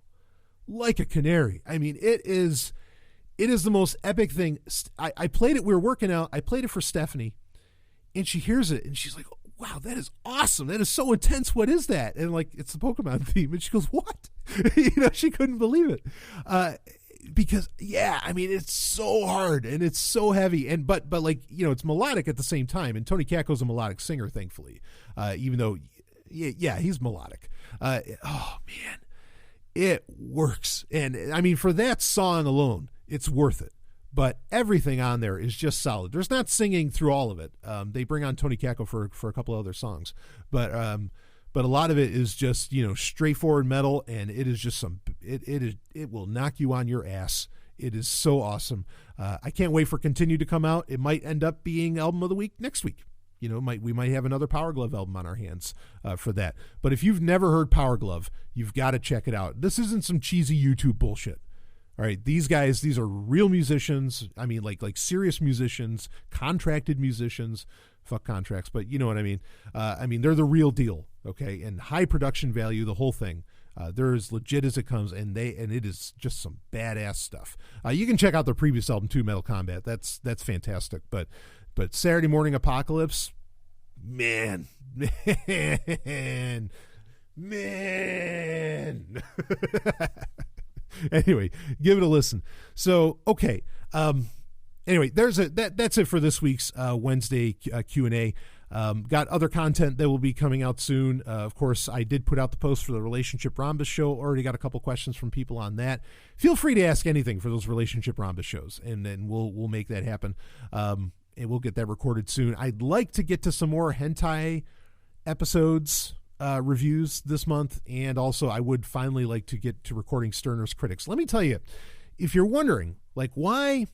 like a canary. I mean, it is the most epic thing. I played it. We were working out. I played it for Stephanie, and she hears it, and she's like, wow, that is awesome. That is so intense. What is that? And like, it's the Pokemon theme. And she goes, what? She couldn't believe it. Because, yeah, I mean, it's so hard, and it's so heavy. But like, it's melodic at the same time. And Tony Kakko's a melodic singer, thankfully. Even though, yeah, he's melodic. Oh, man. it works. And I mean, for that song alone, it's worth it. But everything on there is just solid. There's not singing through all of it. They bring on Tony Kakko for a couple of other songs, but a lot of it is just, you know, straightforward metal, and it is just it will knock you on your ass. It is so awesome. I can't wait for Continue to come out. It might end up being album of the week next week. You know, we might have another Powerglove album on our hands for that. But if you've never heard Powerglove, you've got to check it out. This isn't some cheesy YouTube bullshit. All right, these guys, these are real musicians. I mean, like serious musicians, contracted musicians. Fuck contracts, but you know what I mean. They're the real deal, okay? And high production value, the whole thing. They're as legit as it comes, and it is just some badass stuff. You can check out their previous album too, Metal Combat. That's fantastic. But Saturday Morning Apocalypse, man. Anyway, give it a listen. So, okay. Anyway, that's it for this week's Wednesday Q&A. Got other content that will be coming out soon. Of course, I did put out the post for the Relationship Rhombus show. Already got a couple questions from people on that. Feel free to ask anything for those Relationship Rhombus shows, and then we'll make that happen. And we'll get that recorded soon. I'd like to get to some more hentai episodes reviews this month, and also I would finally like to get to recording Sterner's Critics. Let me tell you, if you're wondering, like, why...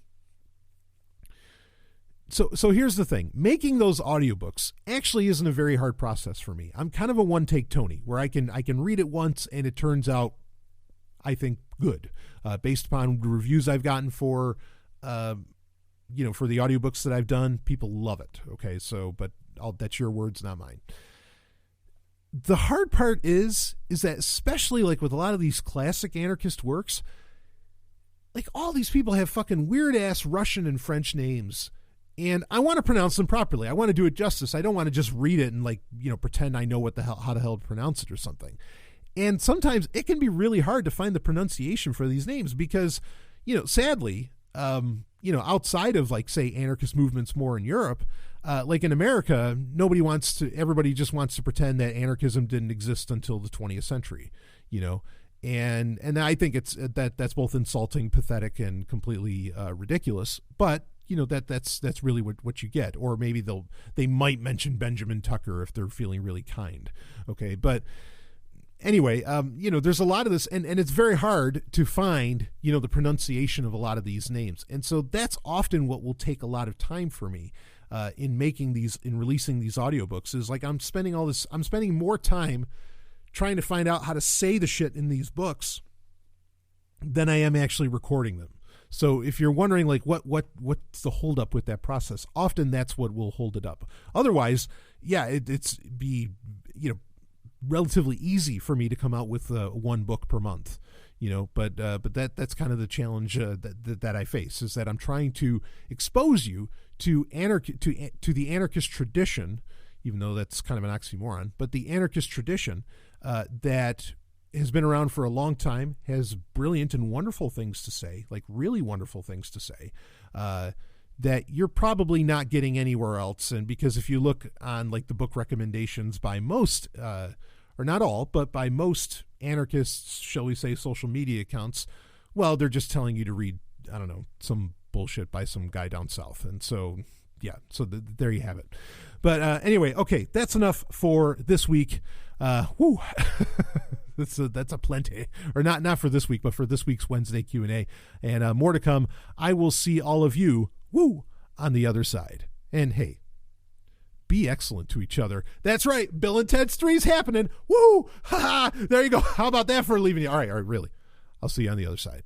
So here's the thing. Making those audiobooks actually isn't a very hard process for me. I'm kind of a one-take Tony, where I can read it once and it turns out, I think, good. Based upon the reviews I've gotten for the audiobooks that I've done, people love it. Okay, so, but that's your words, not mine. The hard part is that, especially like with a lot of these classic anarchist works, like all these people have fucking weird-ass Russian and French names. And I want to pronounce them properly. I want to do it justice. I don't want to just read it and pretend I know how the hell to pronounce it or something. And sometimes it can be really hard to find the pronunciation for these names because, sadly, outside of say anarchist movements more in Europe, like in America, everybody just wants to pretend that anarchism didn't exist until the 20th century, and I think that's both insulting, pathetic, and completely ridiculous. But that's really what you get. Or maybe they might mention Benjamin Tucker if they're feeling really kind. Okay. But anyway, there's a lot of this and it's very hard to find, the pronunciation of a lot of these names. And so that's often what will take a lot of time for me, in releasing these audiobooks is like, I'm spending more time trying to find out how to say the shit in these books than I am actually recording them. So if you're wondering what's the holdup with that process, often that's what will hold it up. Otherwise, yeah, it's relatively easy for me to come out with one book per month, but that's kind of the challenge that I face, is that I'm trying to expose you to the anarchist tradition, even though that's kind of an oxymoron, but the anarchist tradition that has been around for a long time, has brilliant and wonderful things to say, like really wonderful things to say, that you're probably not getting anywhere else. And because if you look on the book recommendations by most, or not all, but by most anarchists, shall we say, social media accounts, well, they're just telling you to read, I don't know, some bullshit by some guy down south. And so, yeah, there you have it. But anyway, okay, that's enough for this week. Whoo. That's a plenty, or not for this week, but for this week's Wednesday Q&A, and more to come. I will see all of you, on the other side. And hey, be excellent to each other. That's right. Bill and Ted's 3 is happening. Woo! Ha! There you go. How about that for leaving you? All right, really. I'll see you on the other side.